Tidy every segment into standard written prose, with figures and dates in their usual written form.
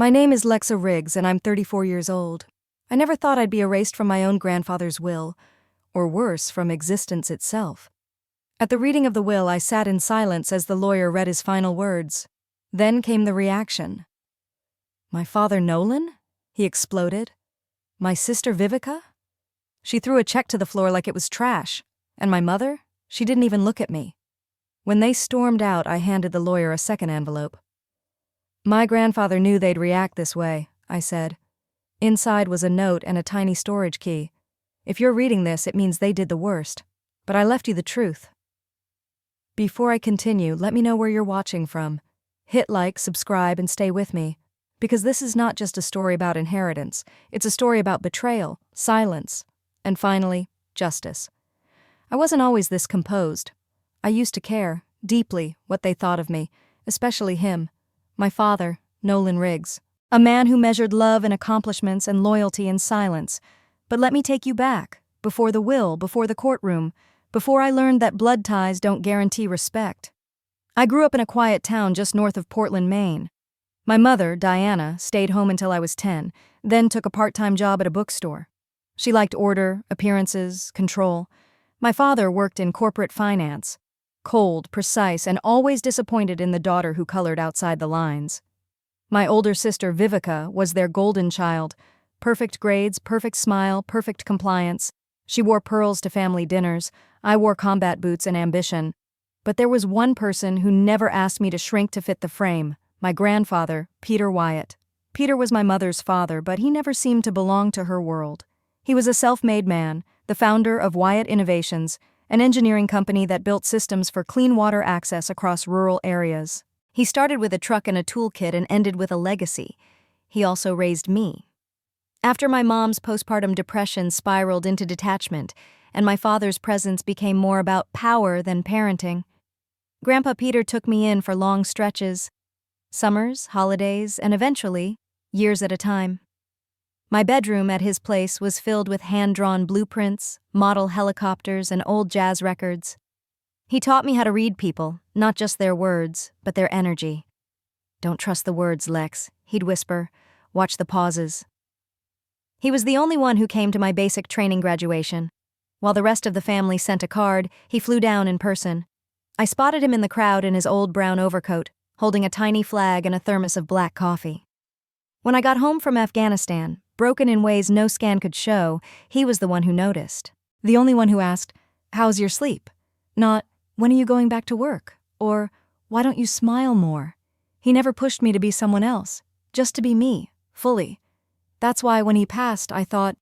My name is LEXA Riggs, and I'm 34 years old. I never thought I'd be erased from my own grandfather's will, or worse, from existence itself. At the reading of the will, I sat in silence as the lawyer read his final words. Then came the reaction. My father Nolan? He exploded. My sister Vivica? She threw a check to the floor like it was trash. And my mother? She didn't even look at me. When they stormed out, I handed the lawyer a second envelope. My grandfather knew they'd react this way, I said. Inside was a note and a tiny storage key. If you're reading this, it means they did the worst. But I left you the truth. Before I continue, let me know where you're watching from. Hit like, subscribe, and stay with me. Because this is not just a story about inheritance. It's a story about betrayal, silence, and finally, justice. I wasn't always this composed. I used to care, deeply, what they thought of me, especially him. My father, Nolan Riggs, a man who measured love in accomplishments and loyalty in silence. But let me take you back, before the will, before the courtroom, before I learned that blood ties don't guarantee respect. I grew up in a quiet town just north of Portland, Maine. My mother, Diana, stayed home until I was 10, then took a part-time job at a bookstore. She liked order, appearances, control. My father worked in corporate finance. Cold, precise, and always disappointed in the daughter who colored outside the lines. My older sister, Vivica, was their golden child. Perfect grades, perfect smile, perfect compliance. She wore pearls to family dinners. I wore combat boots and ambition. But there was one person who never asked me to shrink to fit the frame. My grandfather, Peter Wyatt. Peter was my mother's father, but he never seemed to belong to her world. He was a self-made man, the founder of Wyatt Innovations, an engineering company that built systems for clean water access across rural areas. He started with a truck and a toolkit and ended with a legacy. He also raised me. After my mom's postpartum depression spiraled into detachment, and my father's presence became more about power than parenting, Grandpa Peter took me in for long stretches, summers, holidays, and eventually, years at a time. My bedroom at his place was filled with hand-drawn blueprints, model helicopters, and old jazz records. He taught me how to read people, not just their words, but their energy. Don't trust the words, Lex, he'd whisper. Watch the pauses. He was the only one who came to my basic training graduation. While the rest of the family sent a card, he flew down in person. I spotted him in the crowd in his old brown overcoat, holding a tiny flag and a thermos of black coffee. When I got home from Afghanistan, broken in ways no scan could show, he was the one who noticed. The only one who asked, "How's your sleep?" Not, "When are you going back to work?" Or, "Why don't you smile more?" He never pushed me to be someone else, just to be me, fully. That's why when he passed, I thought,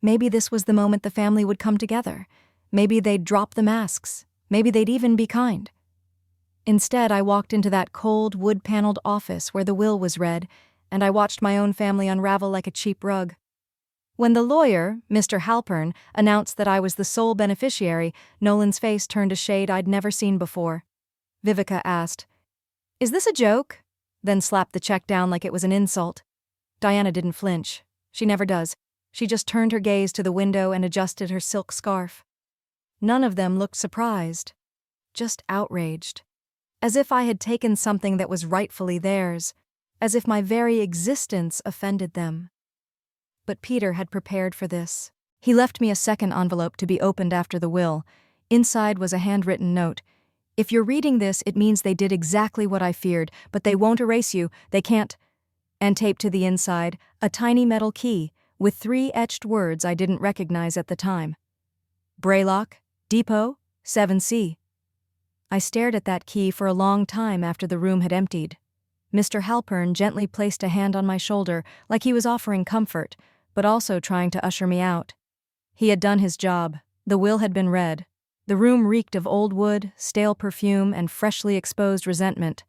maybe this was the moment the family would come together. Maybe they'd drop the masks. Maybe they'd even be kind. Instead, I walked into that cold, wood-paneled office where the will was read, and I watched my own family unravel like a cheap rug. When the lawyer, Mr. Halpern, announced that I was the sole beneficiary, Nolan's face turned a shade I'd never seen before. Vivica asked, "Is this a joke?" Then slapped the check down like it was an insult. Diana didn't flinch. She never does. She just turned her gaze to the window and adjusted her silk scarf. None of them looked surprised, just outraged. As if I had taken something that was rightfully theirs, as if my very existence offended them. But Peter had prepared for this. He left me a second envelope to be opened after the will. Inside was a handwritten note. "If you're reading this, it means they did exactly what I feared, but they won't erase you, they can't." And taped to the inside, a tiny metal key, with 3 etched words I didn't recognize at the time. Braylock, Depot, 7C. I stared at that key for a long time after the room had emptied. Mr. Halpern gently placed a hand on my shoulder like he was offering comfort, but also trying to usher me out. He had done his job. The will had been read. The room reeked of old wood, stale perfume, and freshly exposed resentment.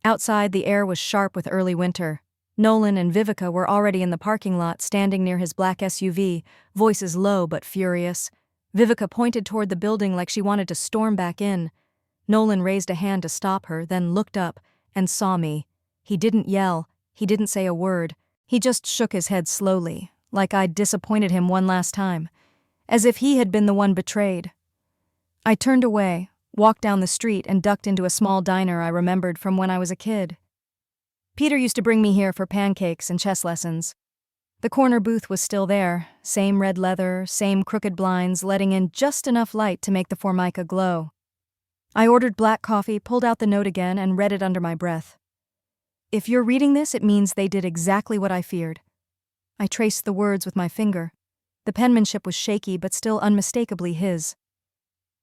Outside, the air was sharp with early winter. Nolan and Vivica were already in the parking lot, standing near his black SUV, voices low but furious. Vivica pointed toward the building like she wanted to storm back in. Nolan raised a hand to stop her, then looked up and saw me. He didn't yell. He didn't say a word. He just shook his head slowly, like I'd disappointed him one last time, as if he had been the one betrayed. I turned away, walked down the street, and ducked into a small diner I remembered from when I was a kid. Peter used to bring me here for pancakes and chess lessons. The corner booth was still there, same red leather, same crooked blinds, letting in just enough light to make the formica glow. I ordered black coffee, pulled out the note again, and read it under my breath. If you're reading this, it means they did exactly what I feared. I traced the words with my finger. The penmanship was shaky, but still unmistakably his.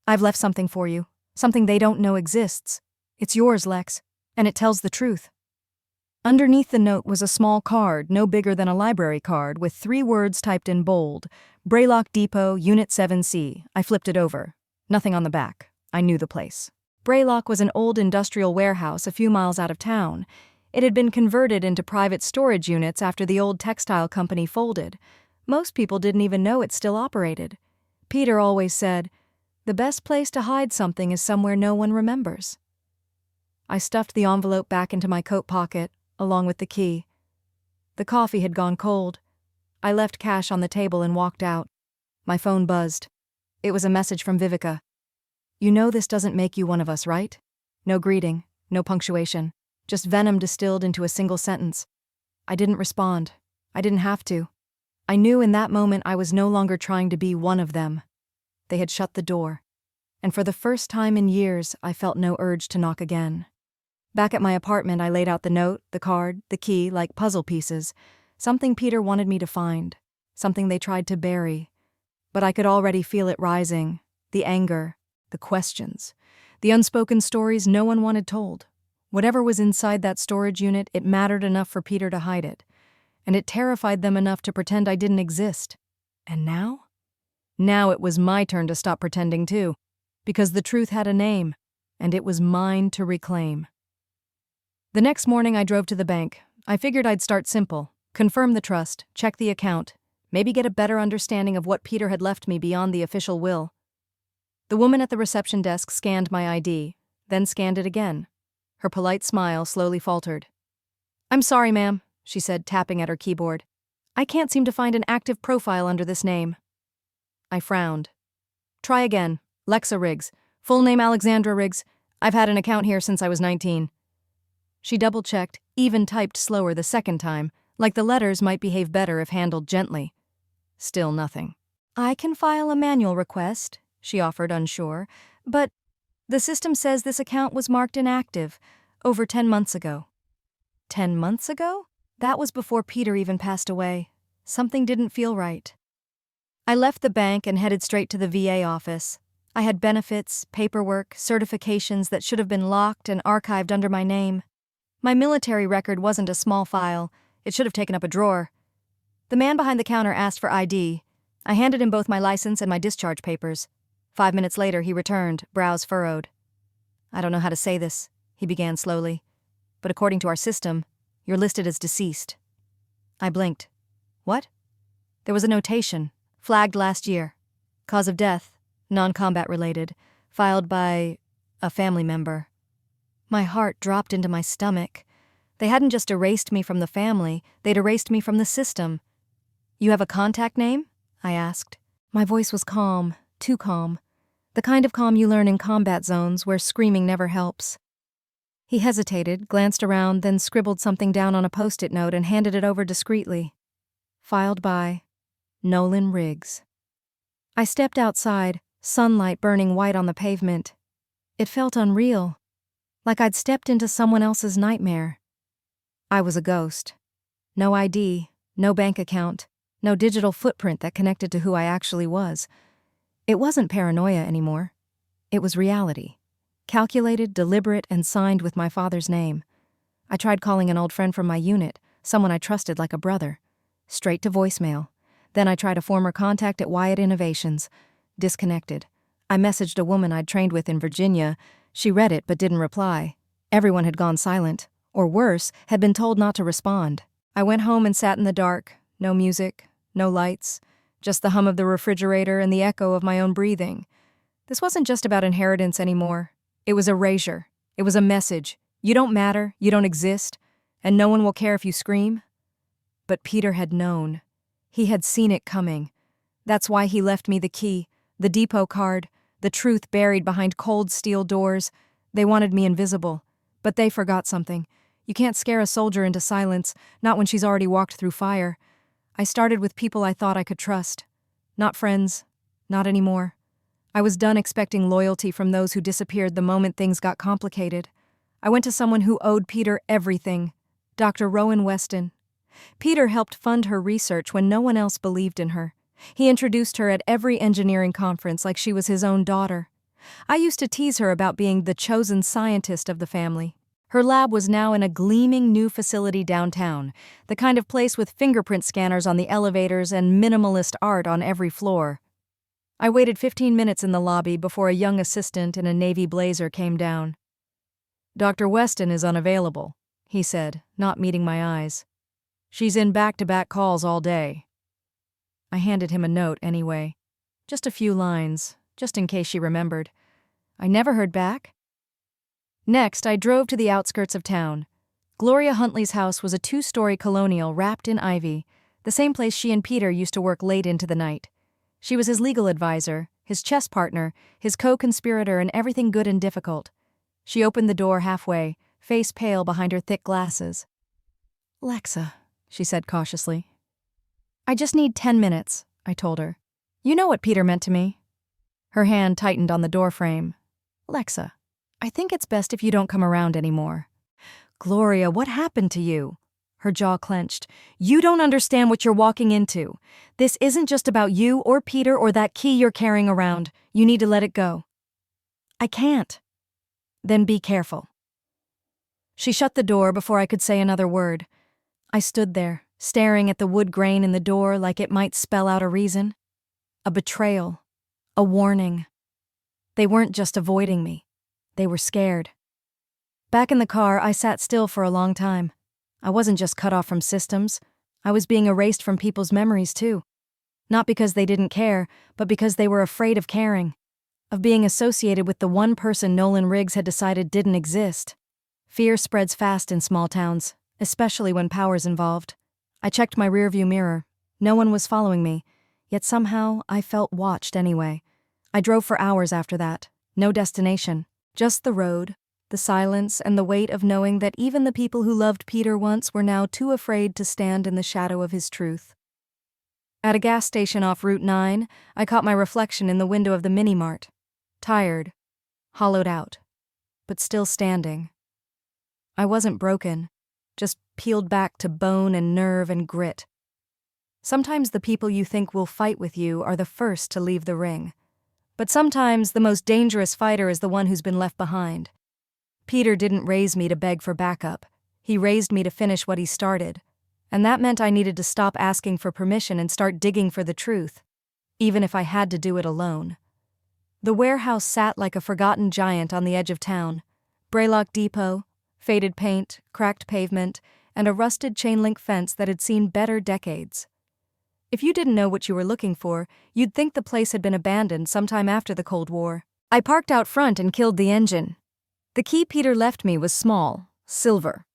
I've left something for you, something they don't know exists. It's yours, Lex, and it tells the truth. Underneath the note was a small card, no bigger than a library card, with 3 words typed in bold. Braylock Depot, Unit 7C. I flipped it over. Nothing on the back. I knew the place. Braylock was an old industrial warehouse a few miles out of town. It had been converted into private storage units after the old textile company folded. Most people didn't even know it still operated. Peter always said, "The best place to hide something is somewhere no one remembers." I stuffed the envelope back into my coat pocket, along with the key. The coffee had gone cold. I left cash on the table and walked out. My phone buzzed. It was a message from Vivica. "You know this doesn't make you one of us, right?" No greeting, no punctuation, just venom distilled into a single sentence. I didn't respond. I didn't have to. I knew in that moment I was no longer trying to be one of them. They had shut the door. And for the first time in years, I felt no urge to knock again. Back at my apartment, I laid out the note, the card, the key, like puzzle pieces. Something Peter wanted me to find. Something they tried to bury. But I could already feel it rising. The anger. The questions. The unspoken stories no one wanted told. Whatever was inside that storage unit, it mattered enough for Peter to hide it. And it terrified them enough to pretend I didn't exist. And now? Now it was my turn to stop pretending too. Because the truth had a name. And it was mine to reclaim. The next morning I drove to the bank. I figured I'd start simple. Confirm the trust, check the account, maybe get a better understanding of what Peter had left me beyond the official will. The woman at the reception desk scanned my ID, then scanned it again. Her polite smile slowly faltered. "I'm sorry, ma'am," she said, tapping at her keyboard. "I can't seem to find an active profile under this name." I frowned. "Try again. LEXA Riggs. Full name Alexandra Riggs. I've had an account here since I was 19. She double-checked, even typed slower the second time, like the letters might behave better if handled gently. Still nothing. "I can file a manual request," she offered, unsure, "but the system says this account was marked inactive over 10 months ago." 10 months ago? That was before Peter even passed away. Something didn't feel right. I left the bank and headed straight to the VA office. I had benefits, paperwork, certifications that should have been locked and archived under my name. My military record wasn't a small file. It should have taken up a drawer. The man behind the counter asked for ID. I handed him both my license and my discharge papers. 5 minutes later, he returned, brows furrowed. "I don't know how to say this," he began slowly, "but according to our system, you're listed as deceased." I blinked. "What?" There was a notation, flagged last year. Cause of death, non-combat related, filed by a family member. My heart dropped into my stomach. They hadn't just erased me from the family, they'd erased me from the system. "You have a contact name?" I asked. My voice was calm, too calm. The kind of calm you learn in combat zones where screaming never helps. He hesitated, glanced around, then scribbled something down on a post-it note and handed it over discreetly. Filed by Nolan Riggs. I stepped outside, sunlight burning white on the pavement. It felt unreal, like I'd stepped into someone else's nightmare. I was a ghost. No ID, no bank account, no digital footprint that connected to who I actually was. It wasn't paranoia anymore. It was reality. Calculated, deliberate, and signed with my father's name. I tried calling an old friend from my unit, someone I trusted like a brother. Straight to voicemail. Then I tried a former contact at Wyatt Innovations. Disconnected. I messaged a woman I'd trained with in Virginia. She read it but didn't reply. Everyone had gone silent, or worse, had been told not to respond. I went home and sat in the dark. No music, no lights, just the hum of the refrigerator and the echo of my own breathing. This wasn't just about inheritance anymore. It was erasure. It was a message. You don't matter, you don't exist, and no one will care if you scream. But Peter had known. He had seen it coming. That's why he left me the key, the depot card, the truth buried behind cold steel doors. They wanted me invisible. But they forgot something. You can't scare a soldier into silence, not when she's already walked through fire. I started with people I thought I could trust. Not friends. Not anymore. I was done expecting loyalty from those who disappeared the moment things got complicated. I went to someone who owed Peter everything. Dr. Rowan Weston. Peter helped fund her research when no one else believed in her. He introduced her at every engineering conference like she was his own daughter. I used to tease her about being the chosen scientist of the family. Her lab was now in a gleaming new facility downtown, the kind of place with fingerprint scanners on the elevators and minimalist art on every floor. I waited 15 minutes in the lobby before a young assistant in a navy blazer came down. "Dr. Weston is unavailable," he said, not meeting my eyes. "She's in back-to-back calls all day." I handed him a note anyway. Just a few lines, just in case she remembered. I never heard back. Next, I drove to the outskirts of town. Gloria Huntley's house was a 2-story colonial wrapped in ivy, the same place she and Peter used to work late into the night. She was his legal advisor, his chess partner, his co-conspirator in everything good and difficult. She opened the door halfway, face pale behind her thick glasses. "Lexa," she said cautiously. "I just need 10 minutes, I told her. "You know what Peter meant to me." Her hand tightened on the doorframe. "Lexa, I think it's best if you don't come around anymore." "Gloria, what happened to you?" Her jaw clenched. "You don't understand what you're walking into. This isn't just about you or Peter or that key you're carrying around. You need to let it go." "I can't." "Then be careful." She shut the door before I could say another word. I stood there, staring at the wood grain in the door like it might spell out a reason. A betrayal. A warning. They weren't just avoiding me. They were scared. Back in the car, I sat still for a long time. I wasn't just cut off from systems. I was being erased from people's memories, too. Not because they didn't care, but because they were afraid of caring. Of being associated with the one person Nolan Riggs had decided didn't exist. Fear spreads fast in small towns, especially when power's involved. I checked my rearview mirror. No one was following me, yet somehow I felt watched anyway. I drove for hours after that. No destination. Just the road, the silence, and the weight of knowing that even the people who loved Peter once were now too afraid to stand in the shadow of his truth. At a gas station off Route 9, I caught my reflection in the window of the mini-mart. Tired, hollowed out, but still standing. I wasn't broken, just peeled back to bone and nerve and grit. Sometimes the people you think will fight with you are the first to leave the ring. But sometimes the most dangerous fighter is the one who's been left behind. Peter didn't raise me to beg for backup. He raised me to finish what he started. And that meant I needed to stop asking for permission and start digging for the truth, even if I had to do it alone. The warehouse sat like a forgotten giant on the edge of town. Braylock Depot, faded paint, cracked pavement, and a rusted chain-link fence that had seen better decades. If you didn't know what you were looking for, you'd think the place had been abandoned sometime after the Cold War. I parked out front and killed the engine. The key Peter left me was small, silver.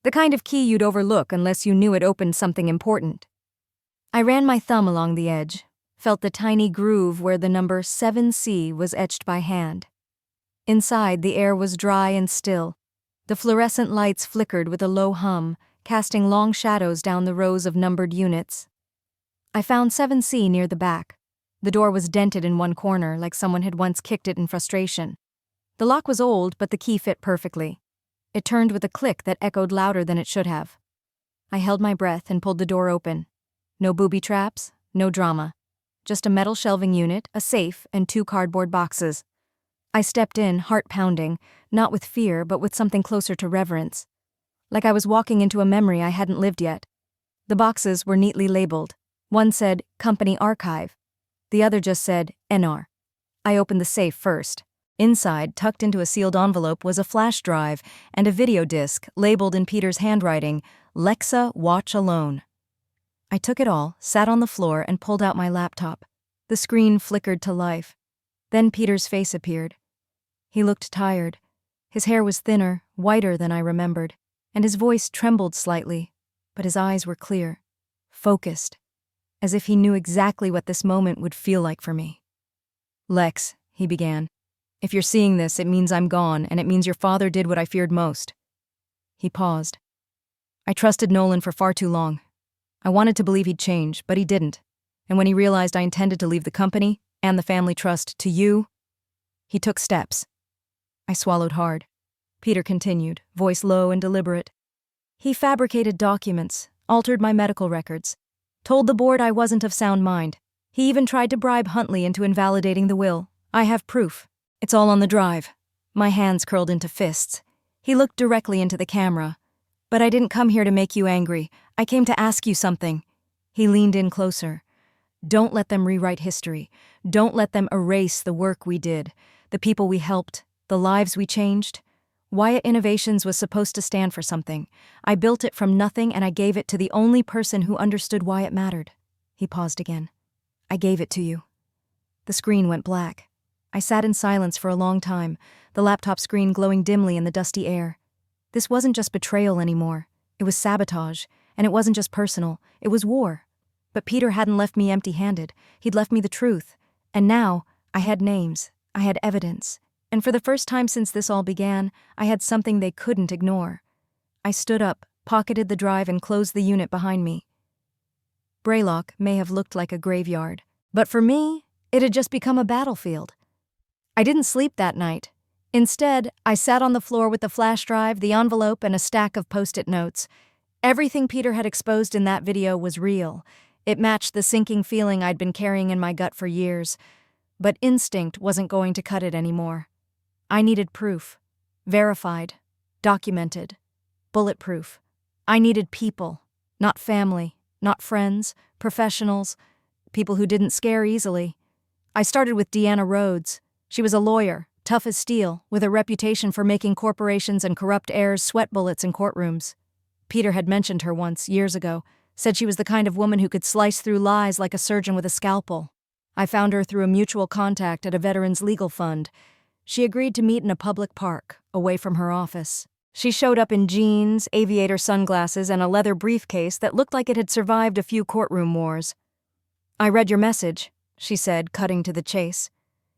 The kind of key you'd overlook unless you knew it opened something important. I ran my thumb along the edge, felt the tiny groove where the number 7C was etched by hand. Inside, the air was dry and still. The fluorescent lights flickered with a low hum, casting long shadows down the rows of numbered units. I found 7C near the back. The door was dented in one corner, like someone had once kicked it in frustration. The lock was old, but the key fit perfectly. It turned with a click that echoed louder than it should have. I held my breath and pulled the door open. No booby traps, no drama. Just a metal shelving unit, a safe, and 2 cardboard boxes. I stepped in, heart pounding, not with fear, but with something closer to reverence. Like I was walking into a memory I hadn't lived yet. The boxes were neatly labeled. One said, Company Archive. The other just said, NR. I opened the safe first. Inside, tucked into a sealed envelope, was a flash drive and a video disc labeled in Peter's handwriting, LEXA Watch Alone. I took it all, sat on the floor, and pulled out my laptop. The screen flickered to life. Then Peter's face appeared. He looked tired. His hair was thinner, whiter than I remembered, and his voice trembled slightly, but his eyes were clear, focused, as if he knew exactly what this moment would feel like for me. "Lex," he began, "if you're seeing this, it means I'm gone, and it means your father did what I feared most." He paused. I trusted Nolan for far too long. I wanted to believe he'd change, but he didn't. And when he realized I intended to leave the company and the family trust to you, he took steps. I swallowed hard. Peter continued, voice low and deliberate. He fabricated documents, altered my medical records, told the board I wasn't of sound mind. He even tried to bribe Huntley into invalidating the will. I have proof. It's all on the drive. My hands curled into fists. He looked directly into the camera. But I didn't come here to make you angry. I came to ask you something. He leaned in closer. Don't let them rewrite history. Don't let them erase the work we did, the people we helped, the lives we changed. Wyatt Innovations was supposed to stand for something. I built it from nothing and I gave it to the only person who understood why it mattered. He paused again. I gave it to you. The screen went black. I sat in silence for a long time, the laptop screen glowing dimly in the dusty air. This wasn't just betrayal anymore. It was sabotage, and it wasn't just personal. It was war. But Peter hadn't left me empty-handed. He'd left me the truth. And now, I had names. I had evidence. And for the first time since this all began, I had something they couldn't ignore. I stood up, pocketed the drive, and closed the unit behind me. Braylock may have looked like a graveyard, but for me, it had just become a battlefield. I didn't sleep that night. Instead, I sat on the floor with the flash drive, the envelope, and a stack of Post-it notes. Everything Peter had exposed in that video was real. It matched the sinking feeling I'd been carrying in my gut for years. But instinct wasn't going to cut it anymore. I needed proof. Verified. Documented. Bulletproof. I needed people. Not family. Not friends. Professionals. People who didn't scare easily. I started with Deanna Rhodes. She was a lawyer, tough as steel, with a reputation for making corporations and corrupt heirs sweat bullets in courtrooms. Peter had mentioned her once, years ago, said she was the kind of woman who could slice through lies like a surgeon with a scalpel. I found her through a mutual contact at a veterans legal fund. She agreed to meet in a public park, away from her office. She showed up in jeans, aviator sunglasses, and a leather briefcase that looked like it had survived a few courtroom wars. I read your message, she said, cutting to the chase.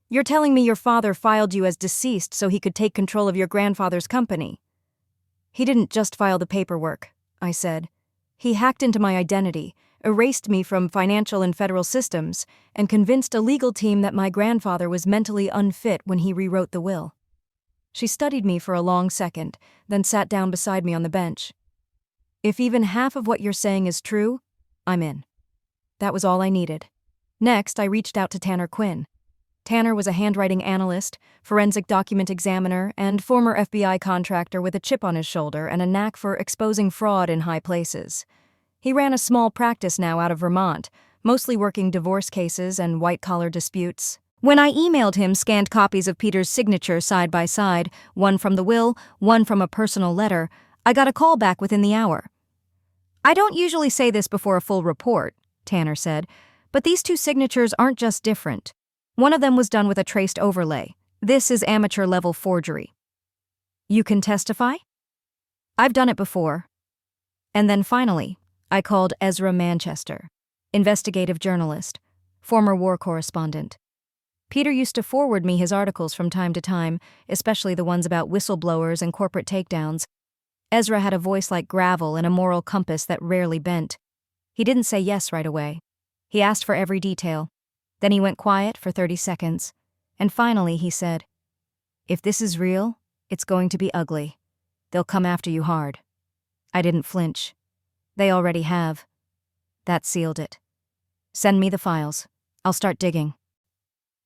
You're telling me your father filed you as deceased so he could take control of your grandfather's company. He didn't just file the paperwork, I said. He hacked into my identity, erased me from financial and federal systems, and convinced a legal team that my grandfather was mentally unfit when he rewrote the will. She studied me for a long second, then sat down beside me on the bench. If even half of what you're saying is true, I'm in. That was all I needed. Next, I reached out to Tanner Quinn. Tanner was a handwriting analyst, forensic document examiner, and former FBI contractor with a chip on his shoulder and a knack for exposing fraud in high places. He ran a small practice now out of Vermont, mostly working divorce cases and white-collar disputes. When I emailed him scanned copies of Peter's signature side by side, one from the will, one from a personal letter, I got a call back within the hour. I don't usually say this before a full report, Tanner said, but these two signatures aren't just different. One of them was done with a traced overlay. This is amateur-level forgery. You can testify? I've done it before. And then finally, I called Ezra Manchester, investigative journalist, former war correspondent. Peter used to forward me his articles from time to time, especially the ones about whistleblowers and corporate takedowns. Ezra had a voice like gravel and a moral compass that rarely bent. He didn't say yes right away. He asked for every detail. Then he went quiet for 30 seconds. And finally he said, If this is real, it's going to be ugly. They'll come after you hard. I didn't flinch. They already have. That sealed it. Send me the files. I'll start digging.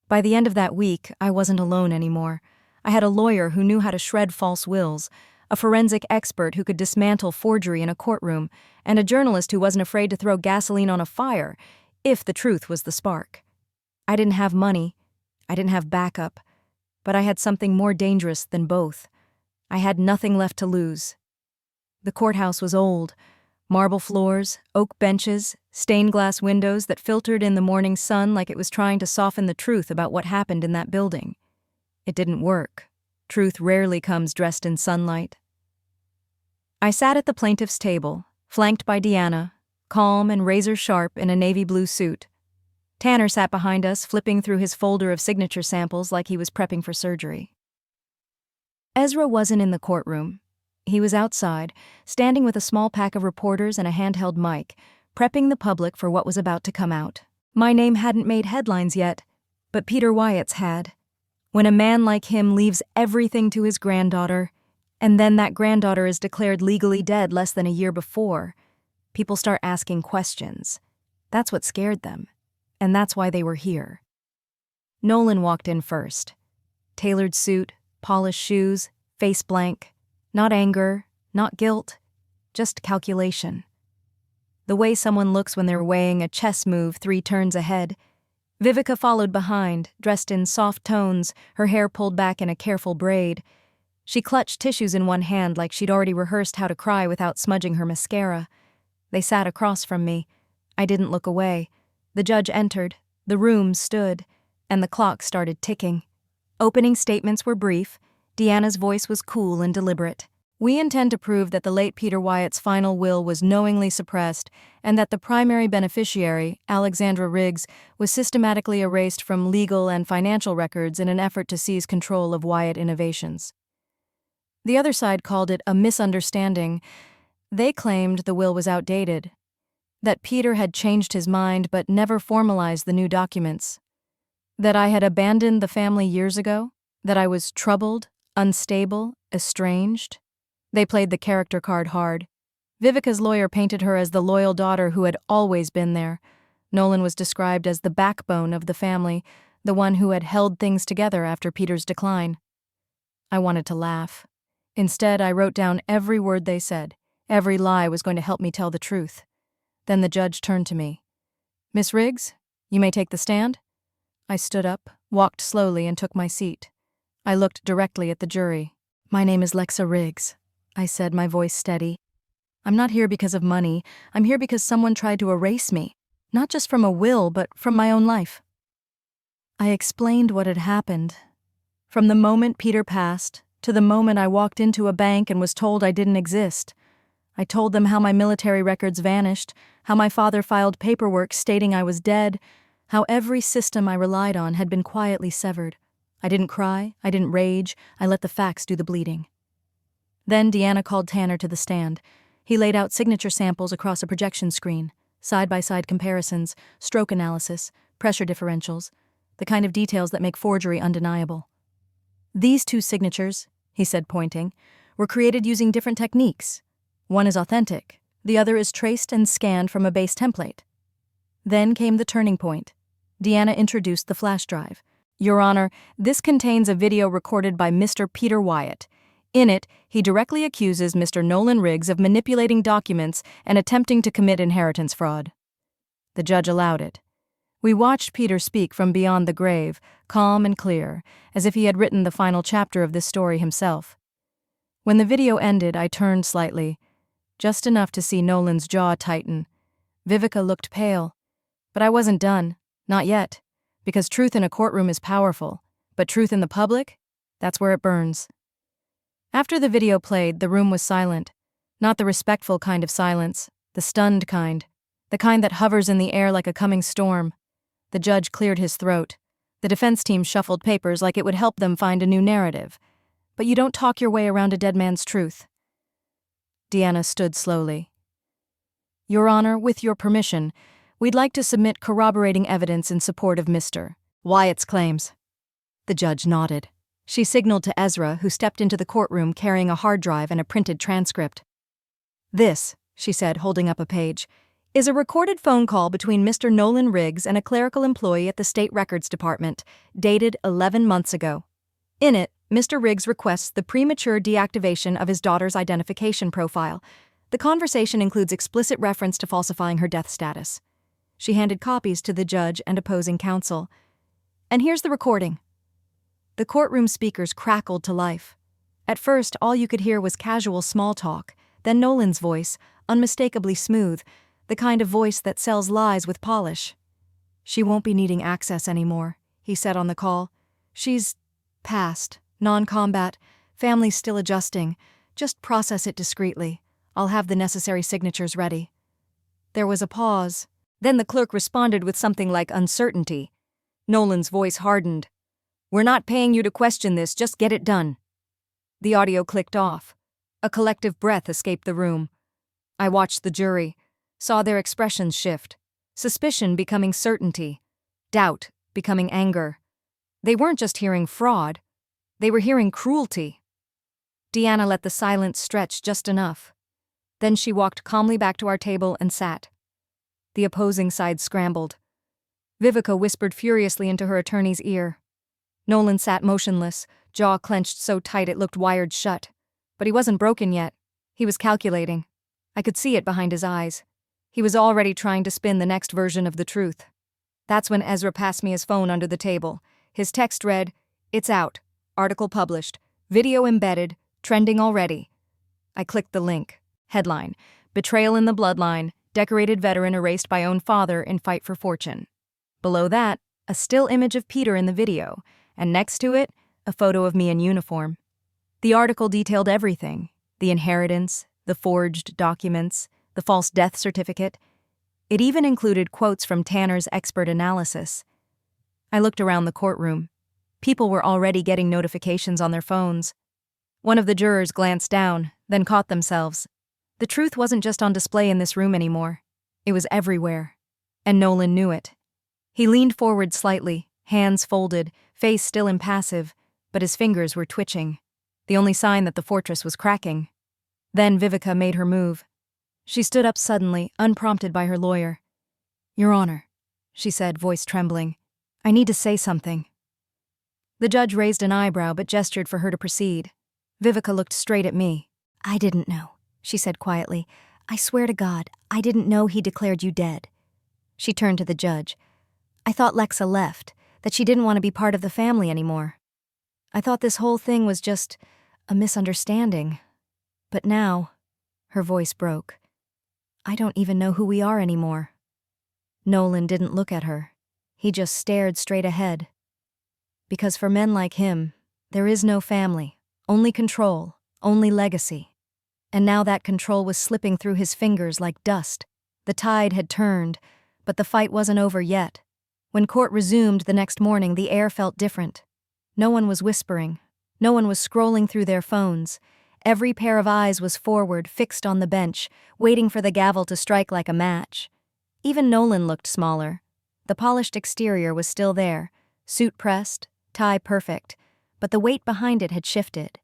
By the end of that week, I wasn't alone anymore. I had a lawyer who knew how to shred false wills, a forensic expert who could dismantle forgery in a courtroom, and a journalist who wasn't afraid to throw gasoline on a fire, if the truth was the spark. I didn't have money. I didn't have backup. But I had something more dangerous than both. I had nothing left to lose. The courthouse was old. Marble floors, oak benches, stained glass windows that filtered in the morning sun like it was trying to soften the truth about what happened in that building. It didn't work. Truth rarely comes dressed in sunlight. I sat at the plaintiff's table, flanked by Deanna, calm and razor-sharp in a navy blue suit. Tanner sat behind us, flipping through his folder of signature samples like he was prepping for surgery. Ezra wasn't in the courtroom. He was outside, standing with a small pack of reporters and a handheld mic, prepping the public for what was about to come out. My name hadn't made headlines yet, but Peter Wyatt's had. When a man like him leaves everything to his granddaughter, and then that granddaughter is declared legally dead less than a year before, people start asking questions. That's what scared them, and that's why they were here. Nolan walked in first. Tailored suit, polished shoes, face blank. Not anger, not guilt, just calculation. The way someone looks when they're weighing a chess move 3 turns ahead. Vivica followed behind, dressed in soft tones, her hair pulled back in a careful braid. She clutched tissues in one hand like she'd already rehearsed how to cry without smudging her mascara. They sat across from me. I didn't look away. The judge entered, the room stood, and the clock started ticking. Opening statements were brief. Deanna's voice was cool and deliberate. We intend to prove that the late Peter Wyatt's final will was knowingly suppressed and that the primary beneficiary, Alexandra Riggs, was systematically erased from legal and financial records in an effort to seize control of Wyatt Innovations. The other side called it a misunderstanding. They claimed the will was outdated, that Peter had changed his mind but never formalized the new documents, that I had abandoned the family years ago, that I was troubled, unstable, estranged. They played the character card hard. Vivica's lawyer painted her as the loyal daughter who had always been there. Nolan was described as the backbone of the family, the one who had held things together after Peter's decline. I wanted to laugh. Instead, I wrote down every word they said. Every lie was going to help me tell the truth. Then the judge turned to me. "Miss Riggs, you may take the stand." I stood up, walked slowly, and took my seat. I looked directly at the jury. "My name is LEXA Riggs," I said, my voice steady. "I'm not here because of money. I'm here because someone tried to erase me, not just from a will, but from my own life." I explained what had happened. From the moment Peter passed, to the moment I walked into a bank and was told I didn't exist. I told them how my military records vanished, how my father filed paperwork stating I was dead, how every system I relied on had been quietly severed. I didn't cry, I didn't rage, I let the facts do the bleeding. Then Deanna called Tanner to the stand. He laid out signature samples across a projection screen, side-by-side comparisons, stroke analysis, pressure differentials, the kind of details that make forgery undeniable. "These 2 signatures," he said, pointing, "were created using different techniques. One is authentic, the other is traced and scanned from a base template." Then came the turning point. Deanna introduced the flash drive. "Your Honor, this contains a video recorded by Mr. Peter Wyatt. In it, he directly accuses Mr. Nolan Riggs of manipulating documents and attempting to commit inheritance fraud." The judge allowed it. We watched Peter speak from beyond the grave, calm and clear, as if he had written the final chapter of this story himself. When the video ended, I turned slightly, just enough to see Nolan's jaw tighten. Vivica looked pale. But I wasn't done. Not yet. Because truth in a courtroom is powerful, but truth in the public? That's where it burns. After the video played, the room was silent. Not the respectful kind of silence, the stunned kind. The kind that hovers in the air like a coming storm. The judge cleared his throat. The defense team shuffled papers like it would help them find a new narrative. But you don't talk your way around a dead man's truth. Deanna stood slowly. "Your Honor, with your permission, we'd like to submit corroborating evidence in support of Mr. Wyatt's claims." The judge nodded. She signaled to Ezra, who stepped into the courtroom carrying a hard drive and a printed transcript. "This," she said, holding up a page, "is a recorded phone call between Mr. Nolan Riggs and a clerical employee at the State Records Department, dated 11 months ago. In it, Mr. Riggs requests the premature deactivation of his daughter's identification profile. The conversation includes explicit reference to falsifying her death status." She handed copies to the judge and opposing counsel. "And here's the recording." The courtroom speakers crackled to life. At first, all you could hear was casual small talk, then Nolan's voice, unmistakably smooth, the kind of voice that sells lies with polish. "She won't be needing access anymore," he said on the call. "She's passed, non-combat, family's still adjusting. Just process it discreetly. I'll have the necessary signatures ready." There was a pause. Then the clerk responded with something like uncertainty. Nolan's voice hardened. "We're not paying you to question this, just get it done." The audio clicked off. A collective breath escaped the room. I watched the jury, saw their expressions shift, suspicion becoming certainty, doubt becoming anger. They weren't just hearing fraud, they were hearing cruelty. Deanna let the silence stretch just enough. Then she walked calmly back to our table and sat. The opposing side scrambled. Vivica whispered furiously into her attorney's ear. Nolan sat motionless, jaw clenched so tight it looked wired shut. But he wasn't broken yet. He was calculating. I could see it behind his eyes. He was already trying to spin the next version of the truth. That's when Ezra passed me his phone under the table. His text read, "It's out. Article published. Video embedded. Trending already." I clicked the link. Headline: Betrayal in the Bloodline. Decorated veteran erased by own father in fight for fortune. Below that, a still image of Peter in the video, and next to it, a photo of me in uniform. The article detailed everything: the inheritance, the forged documents, the false death certificate. It even included quotes from Tanner's expert analysis. I looked around the courtroom. People were already getting notifications on their phones. One of the jurors glanced down, then caught themselves. The truth wasn't just on display in this room anymore. It was everywhere. And Nolan knew it. He leaned forward slightly, hands folded, face still impassive, but his fingers were twitching, the only sign that the fortress was cracking. Then Vivica made her move. She stood up suddenly, unprompted by her lawyer. "Your Honor," she said, voice trembling, "I need to say something." The judge raised an eyebrow but gestured for her to proceed. Vivica looked straight at me. "I didn't know," she said quietly. "I swear to God, I didn't know he declared you dead." She turned to the judge. "I thought LEXA left, that she didn't want to be part of the family anymore. I thought this whole thing was just a misunderstanding. But now," her voice broke, "I don't even know who we are anymore." Nolan didn't look at her. He just stared straight ahead. Because for men like him, there is no family, only control, only legacy. And now that control was slipping through his fingers like dust. The tide had turned, but the fight wasn't over yet. When court resumed the next morning, the air felt different. No one was whispering. No one was scrolling through their phones. Every pair of eyes was forward, fixed on the bench, waiting for the gavel to strike like a match. Even Nolan looked smaller. The polished exterior was still there, suit pressed, tie perfect, but the weight behind it had shifted.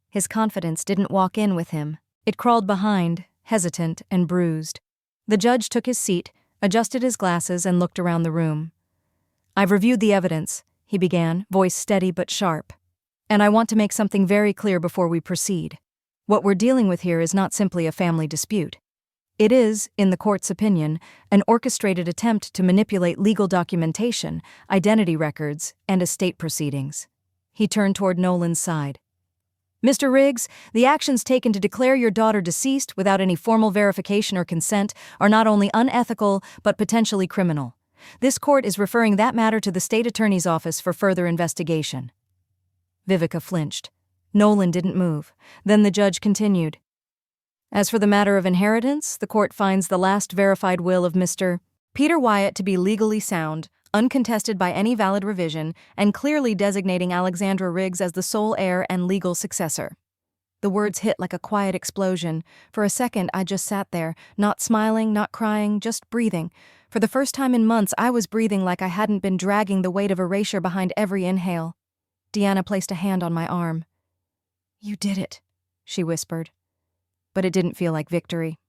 His confidence didn't walk in with him. It crawled behind, hesitant and bruised. The judge took his seat, adjusted his glasses, and looked around the room. "I've reviewed the evidence," he began, voice steady but sharp. "And I want to make something very clear before we proceed. What we're dealing with here is not simply a family dispute. It is, in the court's opinion, an orchestrated attempt to manipulate legal documentation, identity records, and estate proceedings." He turned toward Nolan's side. "Mr. Riggs, the actions taken to declare your daughter deceased without any formal verification or consent are not only unethical but potentially criminal. This court is referring that matter to the state attorney's office for further investigation." Vivica flinched. Nolan didn't move. Then the judge continued. "As for the matter of inheritance, the court finds the last verified will of Mr. Peter Wyatt to be legally sound, uncontested by any valid revision, and clearly designating Alexandra Riggs as the sole heir and legal successor." The words hit like a quiet explosion. For a second, I just sat there, not smiling, not crying, just breathing. For the first time in months, I was breathing like I hadn't been dragging the weight of erasure behind every inhale. Deanna placed a hand on my arm. "You did it," she whispered. But it didn't feel like victory.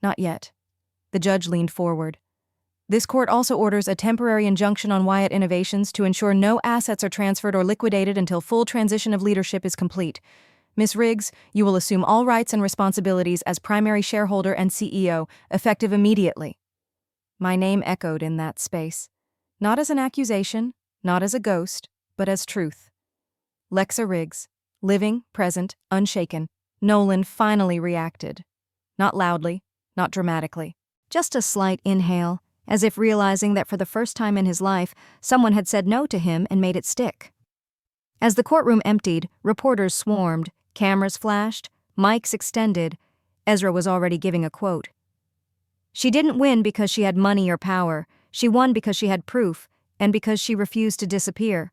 "Not yet." The judge leaned forward. "This court also orders a temporary injunction on Wyatt Innovations to ensure no assets are transferred or liquidated until full transition of leadership is complete. Ms. Riggs, you will assume all rights and responsibilities as primary shareholder and CEO, effective immediately." My name echoed in that space. Not as an accusation, not as a ghost, but as truth. LEXA Riggs, living, present, unshaken. Nolan finally reacted. Not loudly, not dramatically. Just a slight inhale, as if realizing that for the first time in his life, someone had said no to him and made it stick. As the courtroom emptied, reporters swarmed, cameras flashed, mics extended. Ezra was already giving a quote. "She didn't win because she had money or power. She won because she had proof, and because she refused to disappear."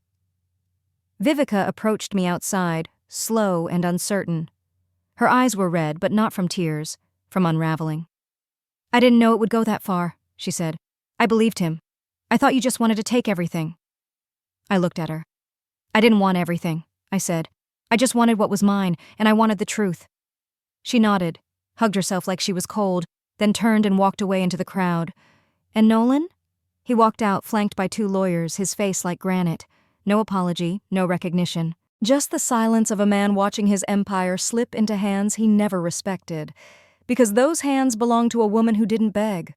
Vivica approached me outside, slow and uncertain. Her eyes were red, but not from tears, from unraveling. "I didn't know it would go that far," she said. "I believed him. I thought you just wanted to take everything." I looked at her. "I didn't want everything," I said. "I just wanted what was mine, and I wanted the truth." She nodded, hugged herself like she was cold, then turned and walked away into the crowd. "And Nolan?" He walked out, flanked by 2 lawyers, his face like granite. No apology, no recognition. Just the silence of a man watching his empire slip into hands he never respected, because those hands belonged to a woman who didn't beg.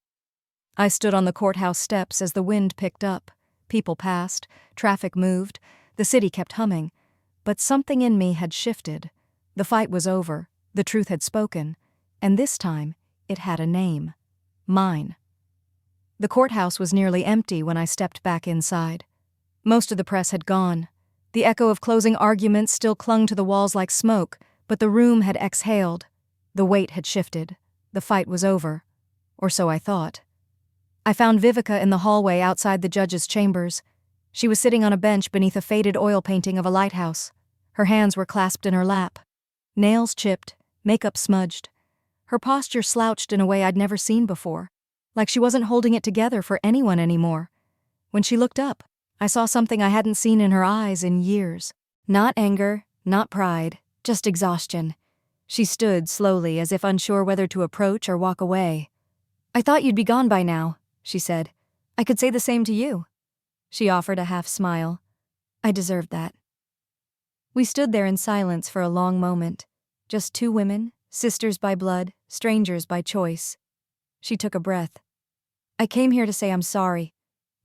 I stood on the courthouse steps as the wind picked up. People passed, traffic moved, the city kept humming. But something in me had shifted. The fight was over, the truth had spoken, and this time it had a name. Mine. The courthouse was nearly empty when I stepped back inside. Most of the press had gone. The echo of closing arguments still clung to the walls like smoke, but the room had exhaled. The weight had shifted. The fight was over. Or so I thought. I found Vivica in the hallway outside the judge's chambers. She was sitting on a bench beneath a faded oil painting of a lighthouse. Her hands were clasped in her lap. Nails chipped, makeup smudged. Her posture slouched in a way I'd never seen before, like she wasn't holding it together for anyone anymore. When she looked up, I saw something I hadn't seen in her eyes in years. Not anger, not pride, just exhaustion. She stood slowly, as if unsure whether to approach or walk away. "I thought you'd be gone by now," she said. "I could say the same to you." She offered a half smile. I deserved that. We stood there in silence for a long moment. Just 2 women, sisters by blood, strangers by choice. She took a breath. "I came here to say I'm sorry.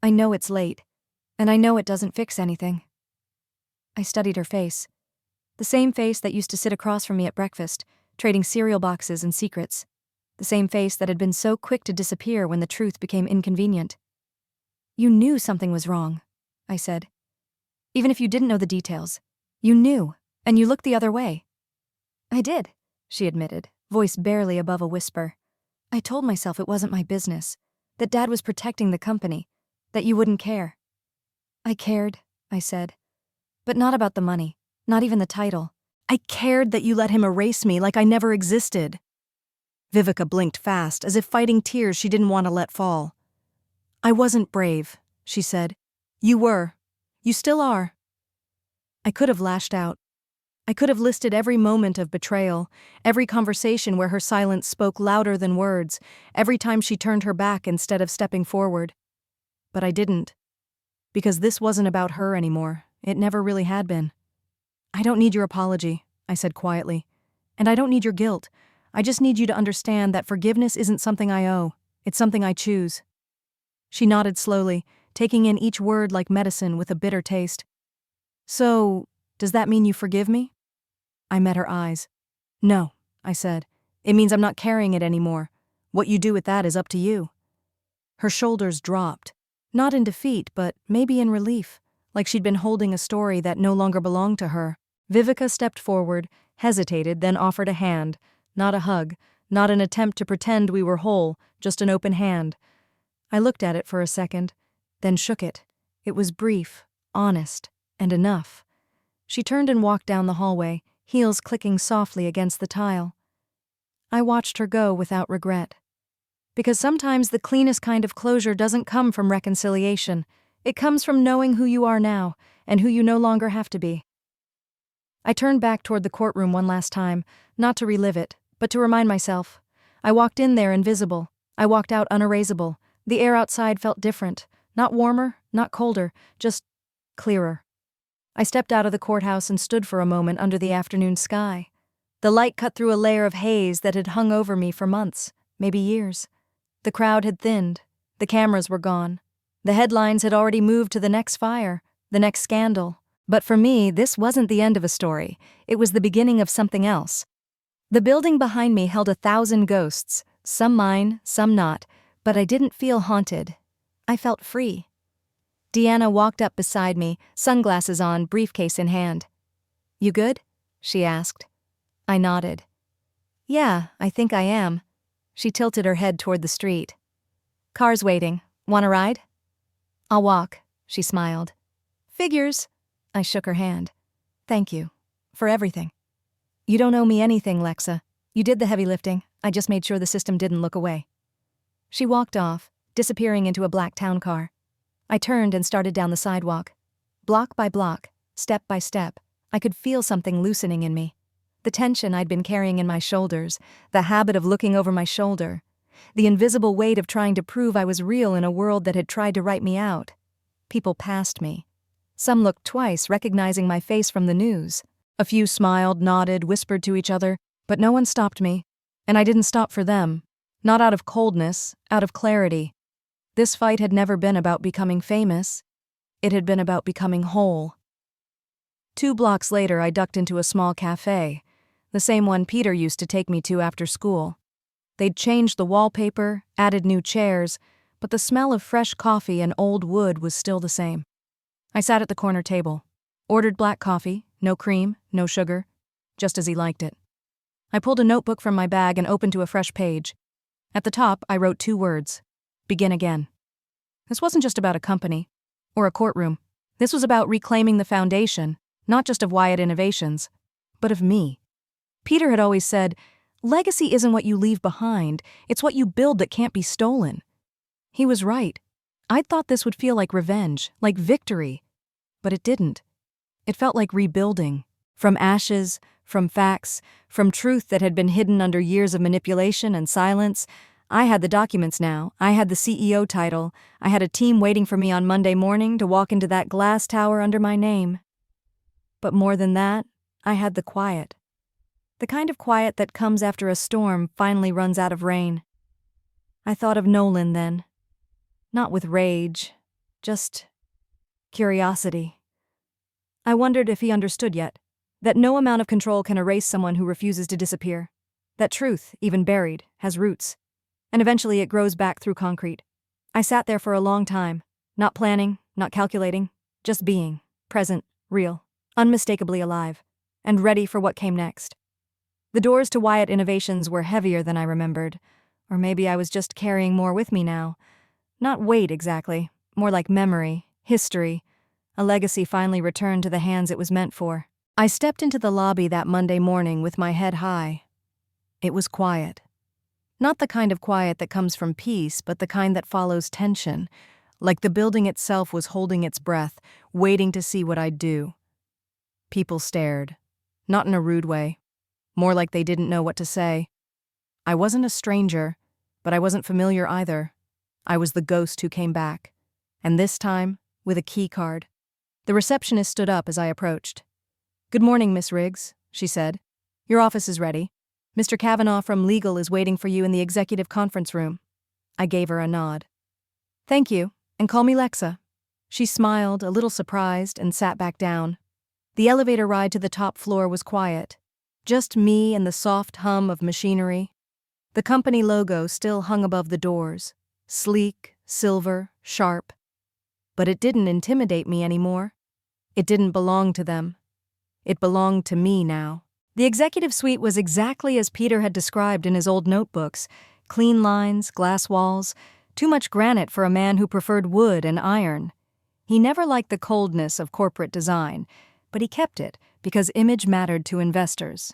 I know it's late. And I know it doesn't fix anything." I studied her face. The same face that used to sit across from me at breakfast, trading cereal boxes and secrets. The same face that had been so quick to disappear when the truth became inconvenient. "You knew something was wrong," I said. "Even if you didn't know the details. You knew, and you looked the other way." "I did," she admitted, voice barely above a whisper. "I told myself it wasn't my business, that Dad was protecting the company, that you wouldn't care." "I cared," I said. "But not about the money, not even the title. I cared that you let him erase me like I never existed." Vivica blinked fast, as if fighting tears she didn't want to let fall. "I wasn't brave," she said. "You were. You still are." I could have lashed out. I could have listed every moment of betrayal, every conversation where her silence spoke louder than words, every time she turned her back instead of stepping forward. But I didn't. Because this wasn't about her anymore. It never really had been. "I don't need your apology," I said quietly. "And I don't need your guilt. I just need you to understand that forgiveness isn't something I owe. It's something I choose." She nodded slowly, taking in each word like medicine with a bitter taste. "So, does that mean you forgive me?" I met her eyes. "No," I said. "It means I'm not carrying it anymore. What you do with that is up to you." Her shoulders dropped. Not in defeat, but maybe in relief, like she'd been holding a story that no longer belonged to her. Vivica stepped forward, hesitated, then offered a hand. Not a hug, not an attempt to pretend we were whole, just an open hand. I looked at it for a second, then shook it. It was brief, honest, and enough. She turned and walked down the hallway, heels clicking softly against the tile. I watched her go without regret. Because sometimes the cleanest kind of closure doesn't come from reconciliation. It comes from knowing who you are now, and who you no longer have to be. I turned back toward the courtroom one last time, not to relive it, but to remind myself. I walked in there invisible. I walked out unerasable. The air outside felt different. Not warmer, not colder, just clearer. I stepped out of the courthouse and stood for a moment under the afternoon sky. The light cut through a layer of haze that had hung over me for months, maybe years. The crowd had thinned. The cameras were gone. The headlines had already moved to the next fire, the next scandal. But for me, this wasn't the end of a story. It was the beginning of something else. The building behind me held 1,000 ghosts, some mine, some not, but I didn't feel haunted. I felt free. Deanna walked up beside me, sunglasses on, briefcase in hand. "You good?" she asked. I nodded. "Yeah, I think I am." She tilted her head toward the street. "Car's waiting. Want a ride?" "I'll walk," she smiled. "Figures." I shook her hand. "Thank you. For everything." You don't owe me anything, Lexa. You did the heavy lifting. I just made sure the system didn't look away. She walked off, disappearing into a black town car. I turned and started down the sidewalk. Block by block, step by step, I could feel something loosening in me. The tension I'd been carrying in my shoulders, the habit of looking over my shoulder, the invisible weight of trying to prove I was real in a world that had tried to write me out. People passed me. Some looked twice, recognizing my face from the news. A few smiled, nodded, whispered to each other, but no one stopped me. And I didn't stop for them. Not out of coldness, out of clarity. This fight had never been about becoming famous. It had been about becoming whole. 2 blocks later, I ducked into a small cafe, the same one Peter used to take me to after school. They'd changed the wallpaper, added new chairs, but the smell of fresh coffee and old wood was still the same. I sat at the corner table, ordered black coffee, no cream, no sugar, just as he liked it. I pulled a notebook from my bag and opened to a fresh page. At the top, I wrote 2 words: begin again. This wasn't just about a company or a courtroom. This was about reclaiming the foundation, not just of Wyatt Innovations, but of me. Peter had always said, legacy isn't what you leave behind, it's what you build that can't be stolen. He was right. I'd thought this would feel like revenge, like victory, but it didn't. It felt like rebuilding. From ashes, from facts, from truth that had been hidden under years of manipulation and silence. I had the documents now. I had the CEO title. I had a team waiting for me on Monday morning to walk into that glass tower under my name. But more than that, I had the quiet. The kind of quiet that comes after a storm finally runs out of rain. I thought of Nolan then. Not with rage, just curiosity. I wondered if he understood yet, that no amount of control can erase someone who refuses to disappear, that truth, even buried, has roots, and eventually it grows back through concrete. I sat there for a long time, not planning, not calculating, just being, present, real, unmistakably alive, and ready for what came next. The doors to Wyatt Innovations were heavier than I remembered, or maybe I was just carrying more with me now. Not weight exactly, more like memory, history. A legacy finally returned to the hands it was meant for. I stepped into the lobby that Monday morning with my head high. It was quiet. Not the kind of quiet that comes from peace, but the kind that follows tension, like the building itself was holding its breath, waiting to see what I'd do. People stared, not in a rude way, more like they didn't know what to say. I wasn't a stranger, but I wasn't familiar either. I was the ghost who came back, and this time, with a key card. The receptionist stood up as I approached. "Good morning, Miss Riggs," she said. "Your office is ready. Mr. Kavanaugh from Legal is waiting for you in the executive conference room." I gave her a nod. "Thank you, and call me Lexa." She smiled, a little surprised, and sat back down. The elevator ride to the top floor was quiet. Just me and the soft hum of machinery. The company logo still hung above the doors, sleek, silver, sharp. But it didn't intimidate me anymore. It didn't belong to them. It belonged to me now. The executive suite was exactly as Peter had described in his old notebooks. Clean lines, glass walls, too much granite for a man who preferred wood and iron. He never liked the coldness of corporate design, but he kept it because image mattered to investors.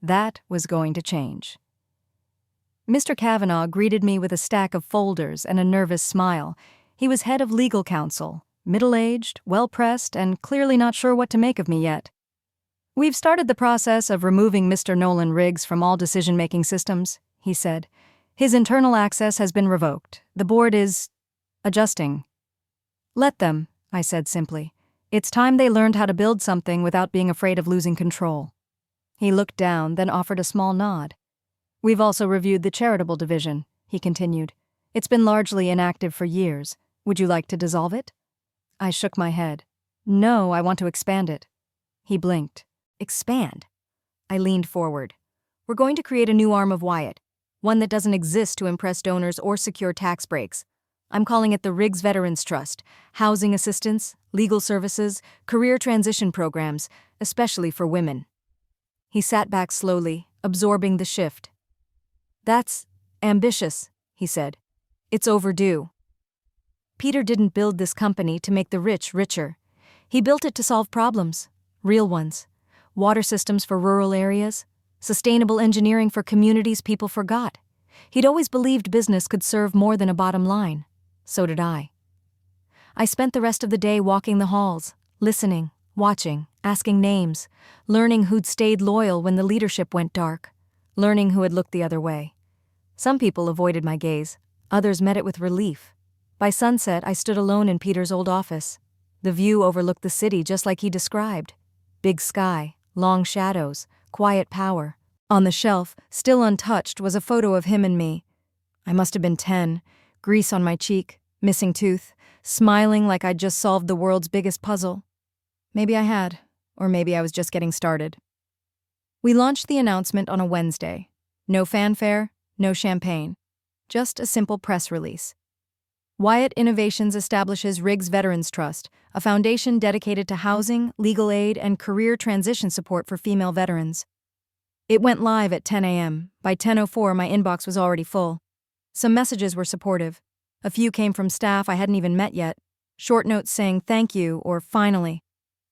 That was going to change. Mr. Kavanaugh greeted me with a stack of folders and a nervous smile. He was head of legal counsel, middle-aged, well-pressed, and clearly not sure what to make of me yet. "We've started the process of removing Mr. Nolan Riggs from all decision-making systems," he said. "His internal access has been revoked. The board is adjusting." "Let them," I said simply. "It's time they learned how to build something without being afraid of losing control." He looked down, then offered a small nod. "We've also reviewed the charitable division," he continued. "It's been largely inactive for years. Would you like to dissolve it?" I shook my head. "No, I want to expand it." He blinked. "Expand?" I leaned forward. "We're going to create a new arm of Wyatt, one that doesn't exist to impress donors or secure tax breaks. I'm calling it the Riggs Veterans Trust, housing assistance, legal services, career transition programs, especially for women." He sat back slowly, absorbing the shift. "That's ambitious," he said. "It's overdue." Peter didn't build this company to make the rich richer. He built it to solve problems, real ones. water systems for rural areas, sustainable engineering for communities people forgot. He'd always believed business could serve more than a bottom line. So did I. I spent the rest of the day walking the halls, listening, watching, asking names, learning who'd stayed loyal when the leadership went dark, learning who had looked the other way. Some people avoided my gaze, others met it with relief. By sunset, I stood alone in Peter's old office. The view overlooked the city just like he described. Big sky, long shadows, quiet power. On the shelf, still untouched, was a photo of him and me. I must have been 10, grease on my cheek, missing tooth, smiling like I'd just solved the world's biggest puzzle. Maybe I had, or maybe I was just getting started. We launched the announcement on a Wednesday. No fanfare, no champagne. Just a simple press release. Wyatt Innovations establishes Riggs Veterans Trust, a foundation dedicated to housing, legal aid, and career transition support for female veterans. It went live at 10 a.m. By 10:04, my inbox was already full. Some messages were supportive. A few came from staff I hadn't even met yet. Short notes saying thank you or finally.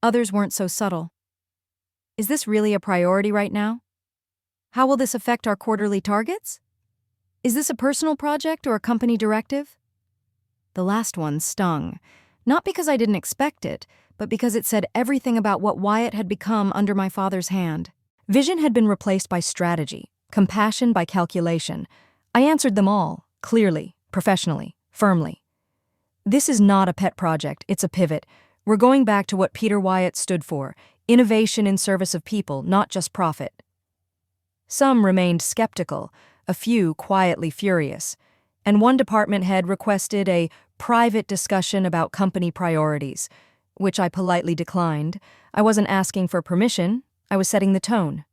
Others weren't so subtle. Is this really a priority right now? How will this affect our quarterly targets? Is this a personal project or a company directive? The last one stung, not because I didn't expect it, but because it said everything about what Wyatt had become under my father's hand. Vision had been replaced by strategy, compassion by calculation. I answered them all, clearly, professionally, firmly. This is not a pet project, it's a pivot. We're going back to what Peter Wyatt stood for, innovation in service of people, not just profit. Some remained skeptical, a few quietly furious, and one department head requested a private discussion about company priorities, which I politely declined. I wasn't asking for permission, I was setting the tone.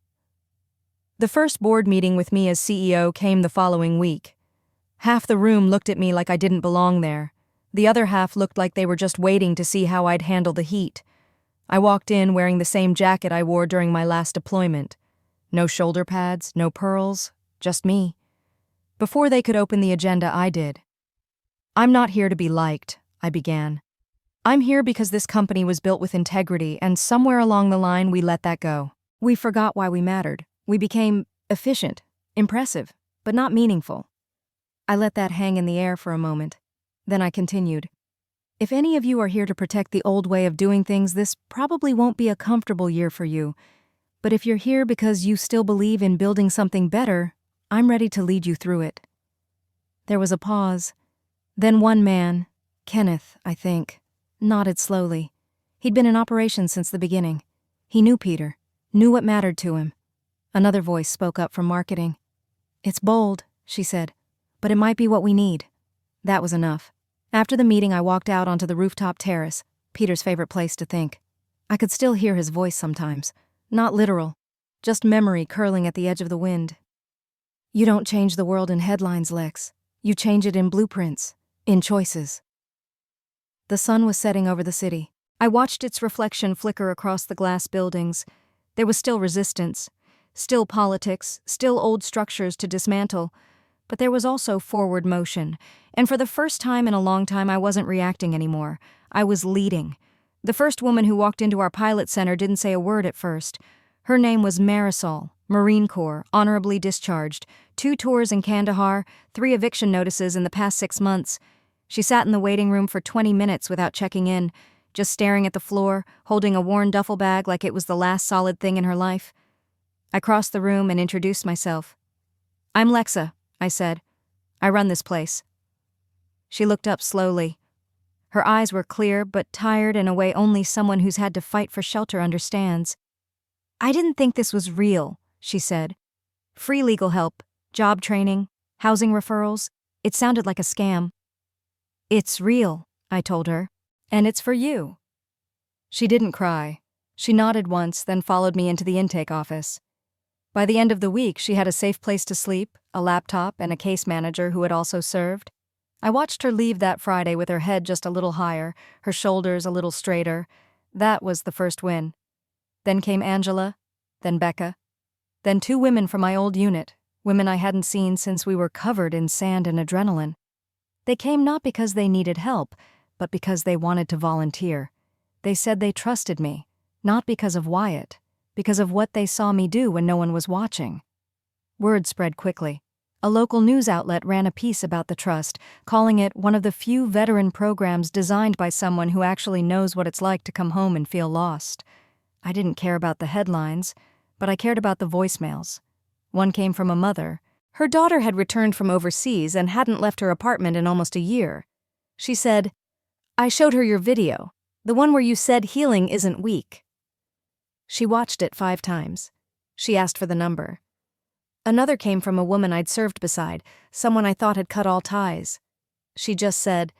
The first board meeting with me as CEO came the following week. Half the room looked at me like I didn't belong there. The other half looked like they were just waiting to see how I'd handle the heat. I walked in wearing the same jacket I wore during my last deployment. No shoulder pads, no pearls, just me. Before they could open the agenda, I did. I'm not here to be liked, I began. I'm here because this company was built with integrity, and somewhere along the line we let that go. We forgot why we mattered. We became efficient, impressive, but not meaningful. I let that hang in the air for a moment. Then I continued. If any of you are here to protect the old way of doing things, this probably won't be a comfortable year for you. But if you're here because you still believe in building something better, I'm ready to lead you through it. There was a pause. Then one man, Kenneth, I think, nodded slowly. He'd been in operations since the beginning. He knew Peter, knew what mattered to him. Another voice spoke up from marketing. It's bold, she said, but it might be what we need. That was enough. After the meeting, I walked out onto the rooftop terrace, Peter's favorite place to think. I could still hear his voice sometimes. Not literal, just memory curling at the edge of the wind. You don't change the world in headlines, Lex. You change it in blueprints, in choices. The sun was setting over the city. I watched its reflection flicker across the glass buildings. There was still resistance, still politics, still old structures to dismantle, but there was also forward motion, and for the first time in a long time I wasn't reacting anymore. I was leading. The first woman who walked into our pilot center didn't say a word at first. Her name was Marisol, Marine Corps, honorably discharged, 2 tours in Kandahar, 3 eviction notices in the past 6 months. She sat in the waiting room for 20 minutes without checking in, just staring at the floor, holding a worn duffel bag like it was the last solid thing in her life. I crossed the room and introduced myself. I'm LEXA, I said. I run this place. She looked up slowly. Her eyes were clear but tired in a way only someone who's had to fight for shelter understands. I didn't think this was real, she said. Free legal help, job training, housing referrals. It sounded like a scam. It's real, I told her, and it's for you. She didn't cry. She nodded once, then followed me into the intake office. By the end of the week, she had a safe place to sleep, a laptop, and a case manager who had also served. I watched her leave that Friday with her head just a little higher, her shoulders a little straighter. That was the first win. Then came Angela, then Becca, then 2 women from my old unit, women I hadn't seen since we were covered in sand and adrenaline. They came not because they needed help, but because they wanted to volunteer. They said they trusted me, not because of Wyatt, because of what they saw me do when no one was watching. Word spread quickly. A local news outlet ran a piece about the trust, calling it one of the few veteran programs designed by someone who actually knows what it's like to come home and feel lost. I didn't care about the headlines, but I cared about the voicemails. One came from a mother. Her daughter had returned from overseas and hadn't left her apartment in almost a year. She said, "I showed her your video, the one where you said healing isn't weak." She watched it 5 times. She asked for the number. Another came from a woman I'd served beside, someone I thought had cut all ties. She just said,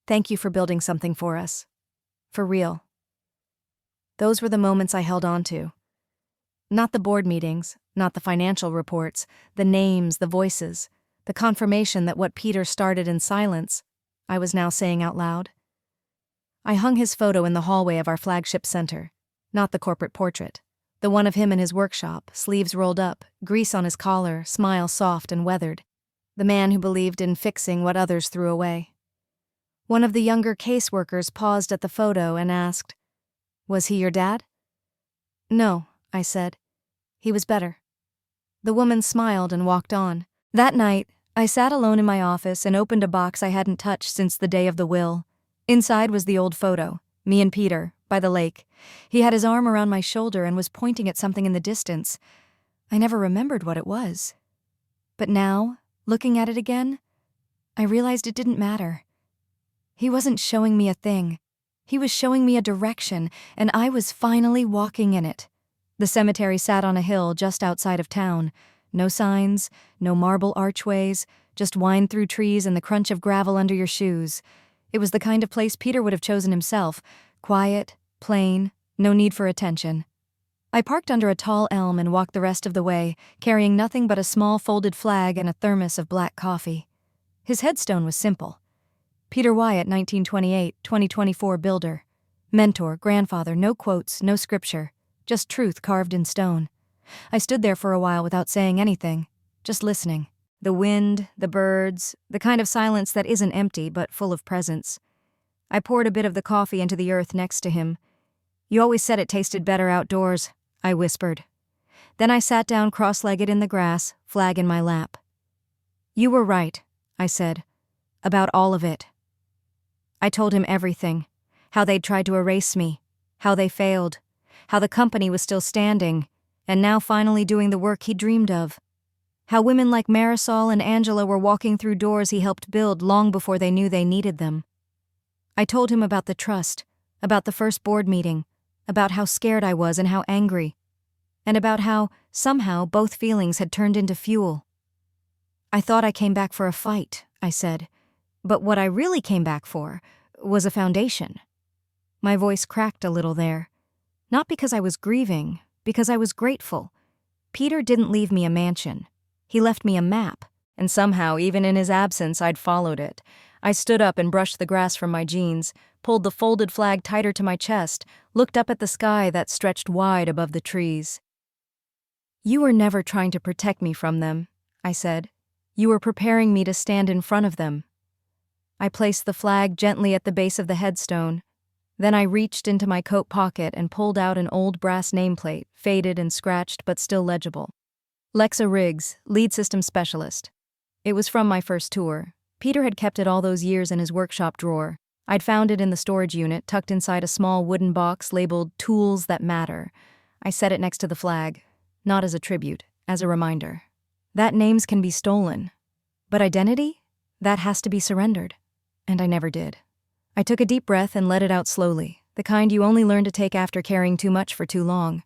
"Thank you for building something for us. For real." Those were the moments I held on to. Not the board meetings, not the financial reports, the names, the voices, the confirmation that what Peter started in silence, I was now saying out loud. I hung his photo in the hallway of our flagship center, not the corporate portrait. The one of him in his workshop, sleeves rolled up, grease on his collar, smile soft and weathered. The man who believed in fixing what others threw away. One of the younger caseworkers paused at the photo and asked, "Was he your dad?" "No," I said. "He was better." The woman smiled and walked on. That night, I sat alone in my office and opened a box I hadn't touched since the day of the will. Inside was the old photo, me and Peter, by the lake. He had his arm around my shoulder and was pointing at something in the distance. I never remembered what it was. But now, looking at it again, I realized it didn't matter. He wasn't showing me a thing. He was showing me a direction, and I was finally walking in it. The cemetery sat on a hill just outside of town. No signs, no marble archways, just wind through trees and the crunch of gravel under your shoes. It was the kind of place Peter would have chosen himself. Quiet, plain, no need for attention. I parked under a tall elm and walked the rest of the way, carrying nothing but a small folded flag and a thermos of black coffee. His headstone was simple. Peter Wyatt, 1928, 2024 builder. Mentor, grandfather, no quotes, no scripture, just truth carved in stone. I stood there for a while without saying anything, just listening. The wind, the birds, the kind of silence that isn't empty but full of presence. I poured a bit of the coffee into the earth next to him. "You always said it tasted better outdoors," I whispered. Then I sat down cross-legged in the grass, flag in my lap. "You were right," I said, "about all of it." I told him everything, how they'd tried to erase me, how they failed, how the company was still standing, and now finally doing the work he dreamed of. How women like Marisol and Angela were walking through doors he helped build long before they knew they needed them. I told him about the trust, about the first board meeting, about how scared I was and how angry, and about how, somehow, both feelings had turned into fuel. "I thought I came back for a fight," I said, "but what I really came back for was a foundation." My voice cracked a little there. Not because I was grieving, because I was grateful. Peter didn't leave me a mansion. He left me a map, and somehow, even in his absence, I'd followed it. I stood up and brushed the grass from my jeans, pulled the folded flag tighter to my chest, looked up at the sky that stretched wide above the trees. "You were never trying to protect me from them," I said. "You were preparing me to stand in front of them." I placed the flag gently at the base of the headstone. Then I reached into my coat pocket and pulled out an old brass nameplate, faded and scratched but still legible. LEXA Riggs, lead system specialist. It was from my first tour. Peter had kept it all those years in his workshop drawer. I'd found it in the storage unit, tucked inside a small wooden box labeled "Tools That Matter." I set it next to the flag, not as a tribute, as a reminder. That names can be stolen, but identity? That has to be surrendered. And I never did. I took a deep breath and let it out slowly, the kind you only learn to take after carrying too much for too long.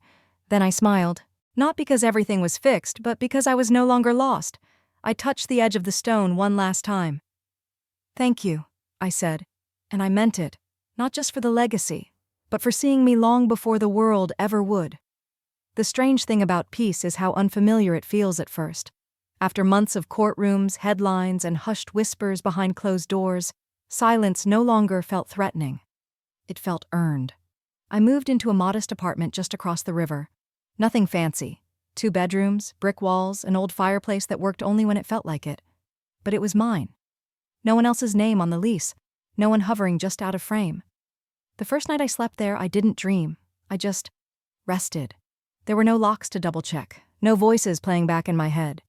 Then I smiled, not because everything was fixed, but because I was no longer lost. I touched the edge of the stone one last time. "Thank you," I said, and I meant it, not just for the legacy, but for seeing me long before the world ever would. The strange thing about peace is how unfamiliar it feels at first. After months of courtrooms, headlines, and hushed whispers behind closed doors, silence no longer felt threatening. It felt earned. I moved into a modest apartment just across the river. Nothing fancy. 2 bedrooms, brick walls, an old fireplace that worked only when it felt like it. But it was mine. No one else's name on the lease. No one hovering just out of frame. The first night I slept there, I didn't dream. I just rested. There were no locks to double-check, no voices playing back in my head.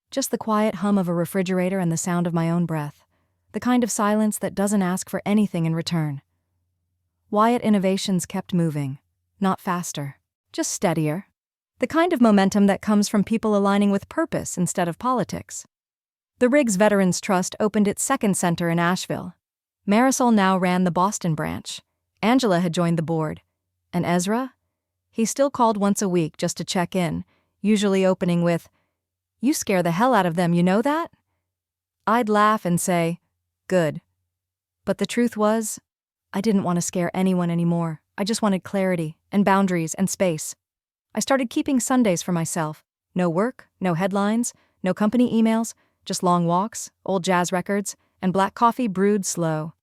Just the quiet hum of a refrigerator and the sound of my own breath. The kind of silence that doesn't ask for anything in return. Wyatt Innovations kept moving. Not faster, just steadier. The kind of momentum that comes from people aligning with purpose instead of politics. The Riggs Veterans Trust opened its second center in Asheville. Marisol now ran the Boston branch. Angela had joined the board. And Ezra? He still called once a week just to check in, usually opening with, "You scare the hell out of them, you know that?" I'd laugh and say, "Good." But the truth was, I didn't want to scare anyone anymore. I just wanted clarity and boundaries and space. I started keeping Sundays for myself. No work, no headlines, no company emails, just long walks, old jazz records, and black coffee brewed slow.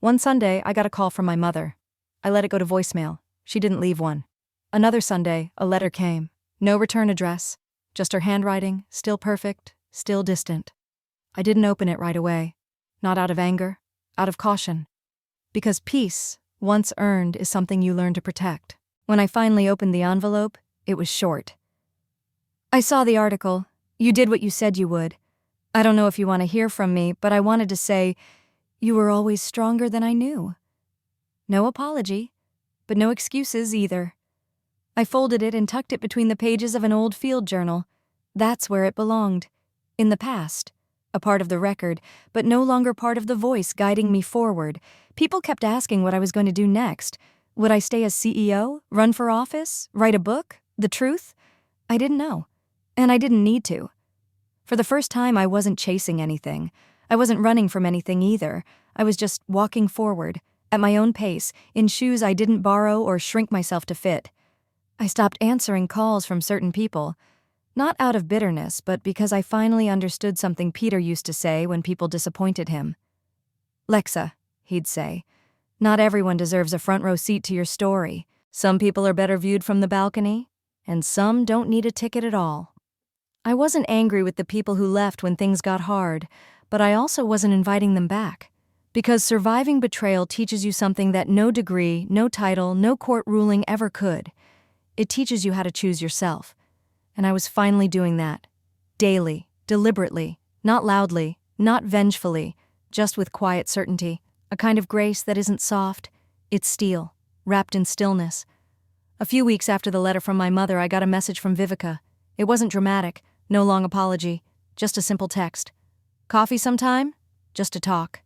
One Sunday, I got a call from my mother. I let it go to voicemail. She didn't leave one. Another Sunday, a letter came. No return address. Just her handwriting, still perfect, still distant. I didn't open it right away. Not out of anger, out of caution. Because peace, once earned, is something you learn to protect. When I finally opened the envelope, it was short. "I saw the article. You did what you said you would. I don't know if you want to hear from me, but I wanted to say, you were always stronger than I knew." No apology, but no excuses either. I folded it and tucked it between the pages of an old field journal. That's where it belonged. In the past. A part of the record, but no longer part of the voice guiding me forward. People kept asking what I was going to do next. Would I stay as CEO? Run for office? Write a book? The truth? I didn't know. And I didn't need to. For the first time, I wasn't chasing anything. I wasn't running from anything either. I was just walking forward, at my own pace, in shoes I didn't borrow or shrink myself to fit. I stopped answering calls from certain people. Not out of bitterness, but because I finally understood something Peter used to say when people disappointed him. "LEXA," he'd say, "not everyone deserves a front row seat to your story. Some people are better viewed from the balcony, and some don't need a ticket at all." I wasn't angry with the people who left when things got hard, but I also wasn't inviting them back. Because surviving betrayal teaches you something that no degree, no title, no court ruling ever could. It teaches you how to choose yourself. And I was finally doing that. Daily, deliberately, not loudly, not vengefully, just with quiet certainty, a kind of grace that isn't soft, it's steel, wrapped in stillness. A few weeks after the letter from my mother, I got a message from Vivica. It wasn't dramatic, no long apology, just a simple text. "Coffee sometime? Just to talk."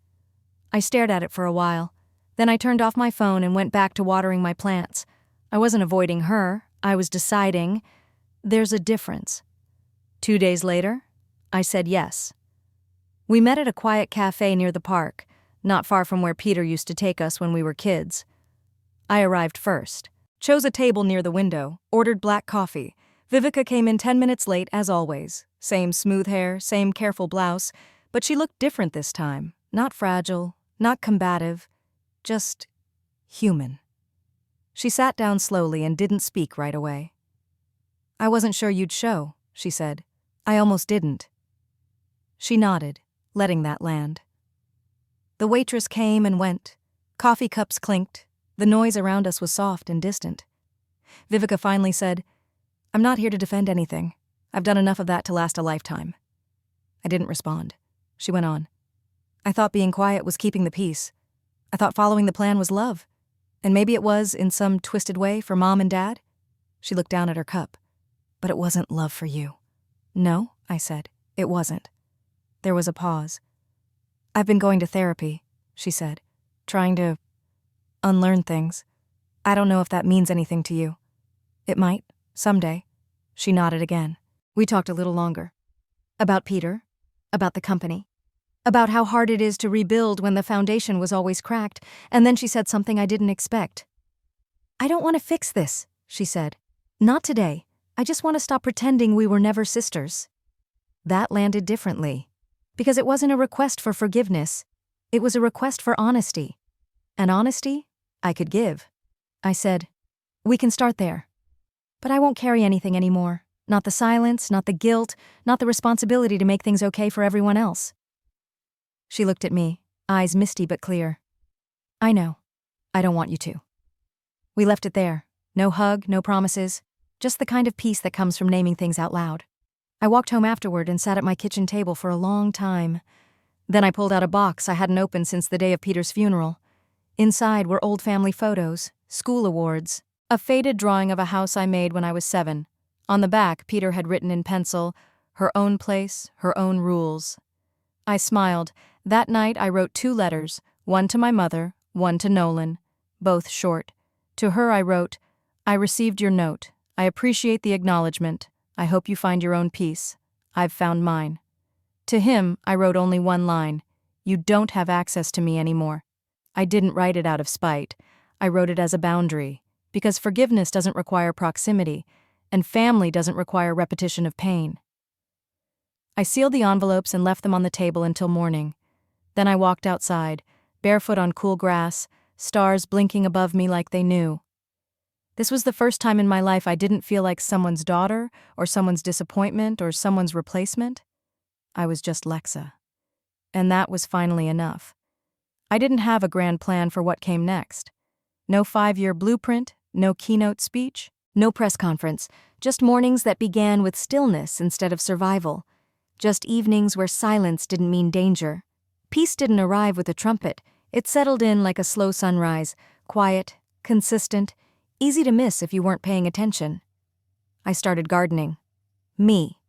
I stared at it for a while. Then I turned off my phone and went back to watering my plants. I wasn't avoiding her, I was deciding, there's a difference. 2 days later, I said yes. We met at a quiet cafe near the park, not far from where Peter used to take us when we were kids. I arrived first, chose a table near the window, ordered black coffee. Vivica came in 10 minutes late as always. Same smooth hair, same careful blouse, but she looked different this time. Not fragile, not combative, just human. She sat down slowly and didn't speak right away. "I wasn't sure you'd show," she said. "I almost didn't." She nodded, letting that land. The waitress came and went. Coffee cups clinked. The noise around us was soft and distant. Vivica finally said, "I'm not here to defend anything. I've done enough of that to last a lifetime." I didn't respond. She went on. "I thought being quiet was keeping the peace. I thought following the plan was love. And maybe it was, in some twisted way, for Mom and Dad." She looked down at her cup. "But it wasn't love for you." "No," I said. "It wasn't." There was a pause. "I've been going to therapy," she said, "trying to unlearn things. I don't know if that means anything to you." "It might, someday." She nodded again. We talked a little longer. About Peter, about the company, about how hard it is to rebuild when the foundation was always cracked, and then she said something I didn't expect. "I don't want to fix this," she said. "Not today. I just want to stop pretending we were never sisters." That landed differently, because it wasn't a request for forgiveness. It was a request for honesty. And honesty I could give. I said, "We can start there. But I won't carry anything anymore. Not the silence, not the guilt, not the responsibility to make things okay for everyone else." She looked at me, eyes misty but clear. "I know. I don't want you to." We left it there. No hug, no promises. just the kind of peace that comes from naming things out loud. I walked home afterward and sat at my kitchen table for a long time. Then I pulled out a box I hadn't opened since the day of Peter's funeral. Inside were old family photos, school awards, a faded drawing of a house I made when I was 7. On the back, Peter had written in pencil, "Her own place, her own rules." I smiled. That night I wrote 2 letters, one to my mother, one to Nolan, both short. To her I wrote, "I received your note. I appreciate the acknowledgement. I hope you find your own peace. I've found mine." To him, I wrote only one line, "You don't have access to me anymore." I didn't write it out of spite. I wrote it as a boundary, because forgiveness doesn't require proximity, and family doesn't require repetition of pain. I sealed the envelopes and left them on the table until morning. Then I walked outside, barefoot on cool grass, stars blinking above me like they knew. This was the first time in my life I didn't feel like someone's daughter, or someone's disappointment, or someone's replacement. I was just LEXA. And that was finally enough. I didn't have a grand plan for what came next. No 5-year blueprint, no keynote speech, no press conference, just mornings that began with stillness instead of survival. Just evenings where silence didn't mean danger. Peace didn't arrive with a trumpet. It settled in like a slow sunrise, quiet, consistent, easy to miss if you weren't paying attention. I started gardening. Me.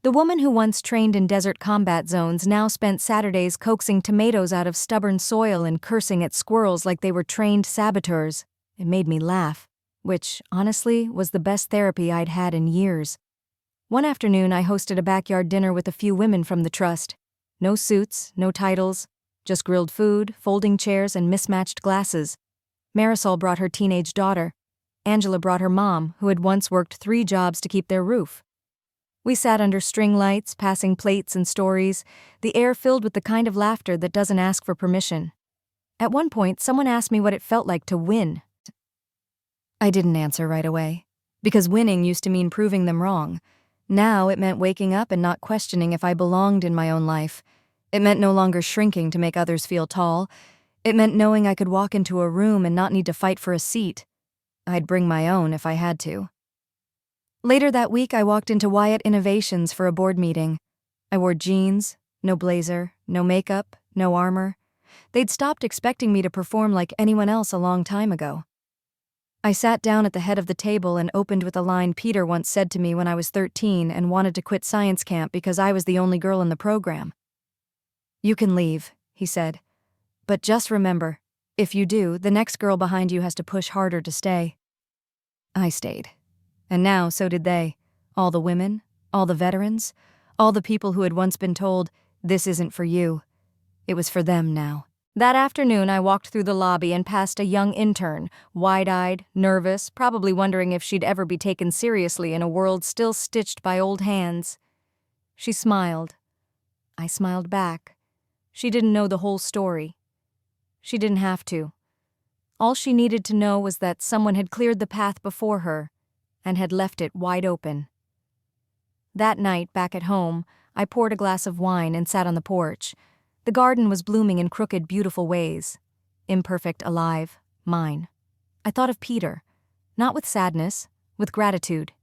The woman who once trained in desert combat zones now spent Saturdays coaxing tomatoes out of stubborn soil and cursing at squirrels like they were trained saboteurs. It made me laugh, which, honestly, was the best therapy I'd had in years. One afternoon, I hosted a backyard dinner with a few women from the trust. No suits, no titles, just grilled food, folding chairs, and mismatched glasses. Marisol brought her teenage daughter. Angela brought her mom, who had once worked 3 jobs to keep their roof. We sat under string lights, passing plates and stories, the air filled with the kind of laughter that doesn't ask for permission. At one point, someone asked me what it felt like to win. I didn't answer right away, because winning used to mean proving them wrong. Now it meant waking up and not questioning if I belonged in my own life. It meant no longer shrinking to make others feel tall. It meant knowing I could walk into a room and not need to fight for a seat. I'd bring my own if I had to. Later that week, I walked into Wyatt Innovations for a board meeting. I wore jeans, no blazer, no makeup, no armor. They'd stopped expecting me to perform like anyone else a long time ago. I sat down at the head of the table and opened with a line Peter once said to me when I was 13 and wanted to quit science camp because I was the only girl in the program. "You can leave," he said. "But just remember, if you do, the next girl behind you has to push harder to stay." I stayed. And now so did they. All the women, all the veterans, all the people who had once been told, "This isn't for you." It was for them now. That afternoon, I walked through the lobby and passed a young intern, wide-eyed, nervous, probably wondering if she'd ever be taken seriously in a world still stitched by old hands. She smiled. I smiled back. She didn't know the whole story. She didn't have to. All she needed to know was that someone had cleared the path before her and had left it wide open. That night, back at home, I poured a glass of wine and sat on the porch. The garden was blooming in crooked, beautiful ways. Imperfect, alive, mine. I thought of Peter, not with sadness, with gratitude.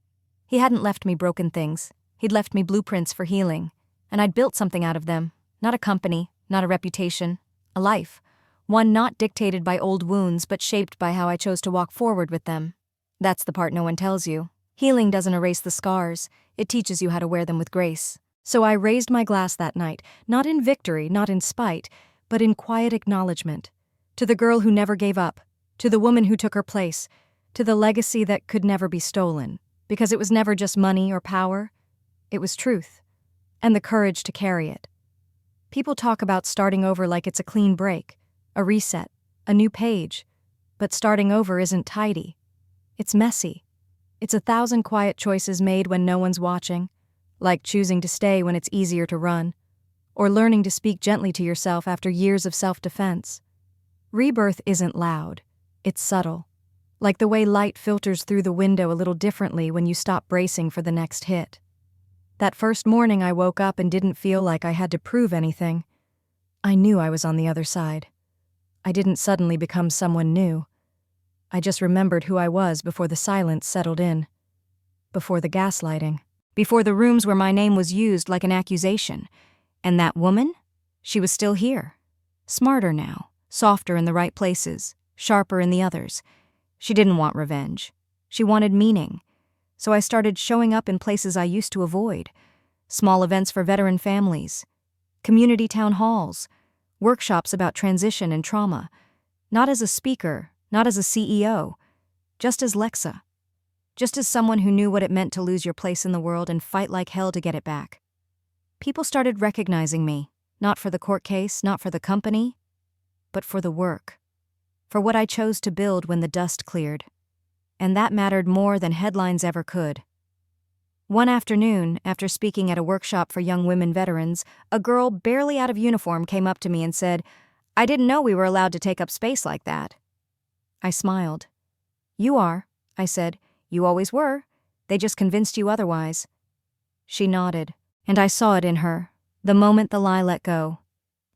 He hadn't left me broken things. He'd left me blueprints for healing, and I'd built something out of them. Not a company, not a reputation, a life. One not dictated by old wounds, but shaped by how I chose to walk forward with them. That's the part no one tells you. Healing doesn't erase the scars. It teaches you how to wear them with grace. So I raised my glass that night, not in victory, not in spite, but in quiet acknowledgement. To the girl who never gave up, to the woman who took her place, to the legacy that could never be stolen, because it was never just money or power. It was truth, and the courage to carry it. People talk about starting over like it's a clean break, a reset, a new page, but starting over isn't tidy. It's messy. It's 1,000 quiet choices made when no one's watching, like choosing to stay when it's easier to run, or learning to speak gently to yourself after years of self-defense. Rebirth isn't loud. It's subtle, like the way light filters through the window a little differently when you stop bracing for the next hit. That first morning I woke up and didn't feel like I had to prove anything. I knew I was on the other side. I didn't suddenly become someone new. I just remembered who I was before the silence settled in. before the gaslighting, before the rooms where my name was used like an accusation. And that woman? She was still here. Smarter now, softer in the right places, sharper in the others. She didn't want revenge. She wanted meaning. So I started showing up in places I used to avoid. Small events for veteran families, community town halls, workshops about transition and trauma. Not as a speaker, not as a CEO, just as LEXA. Just as someone who knew what it meant to lose your place in the world and fight like hell to get it back. People started recognizing me, not for the court case, not for the company, but for the work. For what I chose to build when the dust cleared. And that mattered more than headlines ever could. One afternoon, after speaking at a workshop for young women veterans, a girl barely out of uniform came up to me and said, "I didn't know we were allowed to take up space like that." I smiled. "You are," I said. "You always were. They just convinced you otherwise." She nodded, and I saw it in her, the moment the lie let go.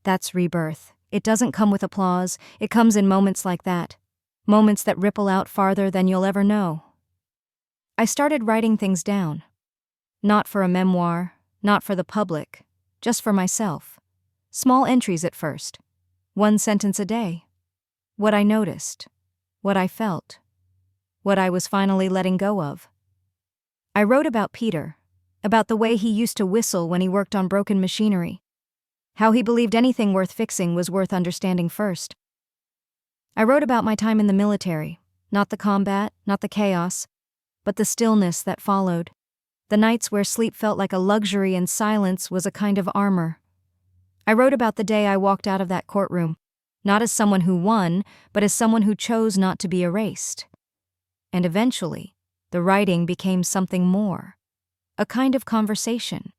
That's rebirth. It doesn't come with applause, it comes in moments like that. Moments that ripple out farther than you'll ever know. I started writing things down. Not for a memoir, not for the public, just for myself. Small entries at first. 1 sentence a day. What I noticed. What I felt. What I was finally letting go of. I wrote about Peter, about the way he used to whistle when he worked on broken machinery. How he believed anything worth fixing was worth understanding first. I wrote about my time in the military, not the combat, not the chaos, but the stillness that followed. The nights where sleep felt like a luxury and silence was a kind of armor. I wrote about the day I walked out of that courtroom, not as someone who won, but as someone who chose not to be erased. And eventually, the writing became something more. A kind of conversation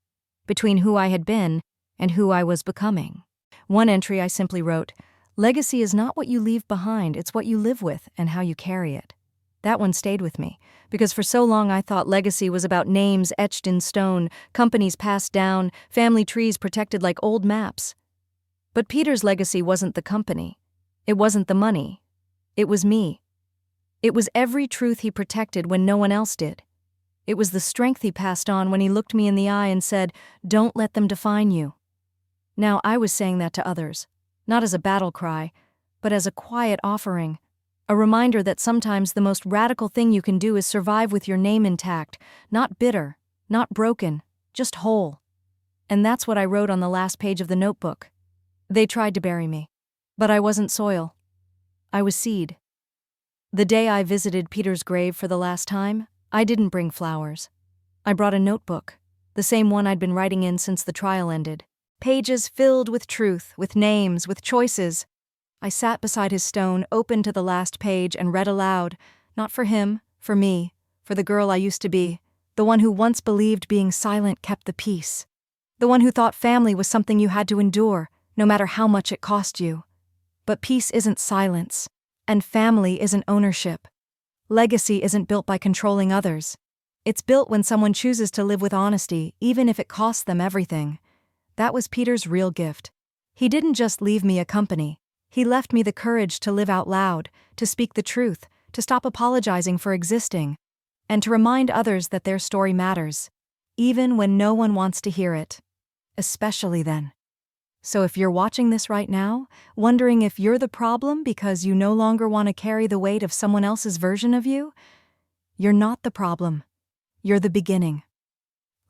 between who I had been and who I was becoming. One entry I simply wrote, "Legacy is not what you leave behind, it's what you live with and how you carry it." That one stayed with me, because for so long I thought legacy was about names etched in stone, companies passed down, family trees protected like old maps. But Peter's legacy wasn't the company. It wasn't the money. It was me. It was every truth he protected when no one else did. It was the strength he passed on when he looked me in the eye and said, "Don't let them define you." Now I was saying that to others, not as a battle cry, but as a quiet offering. A reminder that sometimes the most radical thing you can do is survive with your name intact, not bitter, not broken, just whole. And that's what I wrote on the last page of the notebook. They tried to bury me, but I wasn't soil. I was seed. The day I visited Peter's grave for the last time, I didn't bring flowers. I brought a notebook, the same one I'd been writing in since the trial ended. Pages filled with truth, with names, with choices. I sat beside his stone, open to the last page, and read aloud, not for him, for me, for the girl I used to be, the one who once believed being silent kept the peace, the one who thought family was something you had to endure, no matter how much it cost you. But peace isn't silence, and family isn't ownership. Legacy isn't built by controlling others. It's built when someone chooses to live with honesty, even if it costs them everything. That was Peter's real gift. He didn't just leave me a company. He left me the courage to live out loud, to speak the truth, to stop apologizing for existing, and to remind others that their story matters, even when no one wants to hear it. Especially then. So if you're watching this right now, wondering if you're the problem because you no longer want to carry the weight of someone else's version of you, you're not the problem. You're the beginning.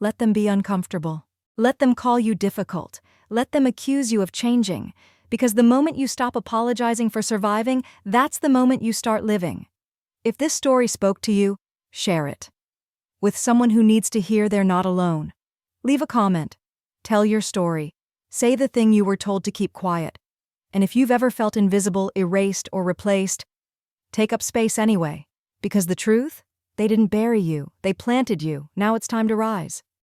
Let them be uncomfortable. Let them call you difficult. Let them accuse you of changing. Because the moment you stop apologizing for surviving, that's the moment you start living. If this story spoke to you, share it. With someone who needs to hear they're not alone. Leave a comment. Tell your story. Say the thing you were told to keep quiet. And if you've ever felt invisible, erased, or replaced, take up space anyway. Because the truth? They didn't bury you. They planted you. Now it's time to rise.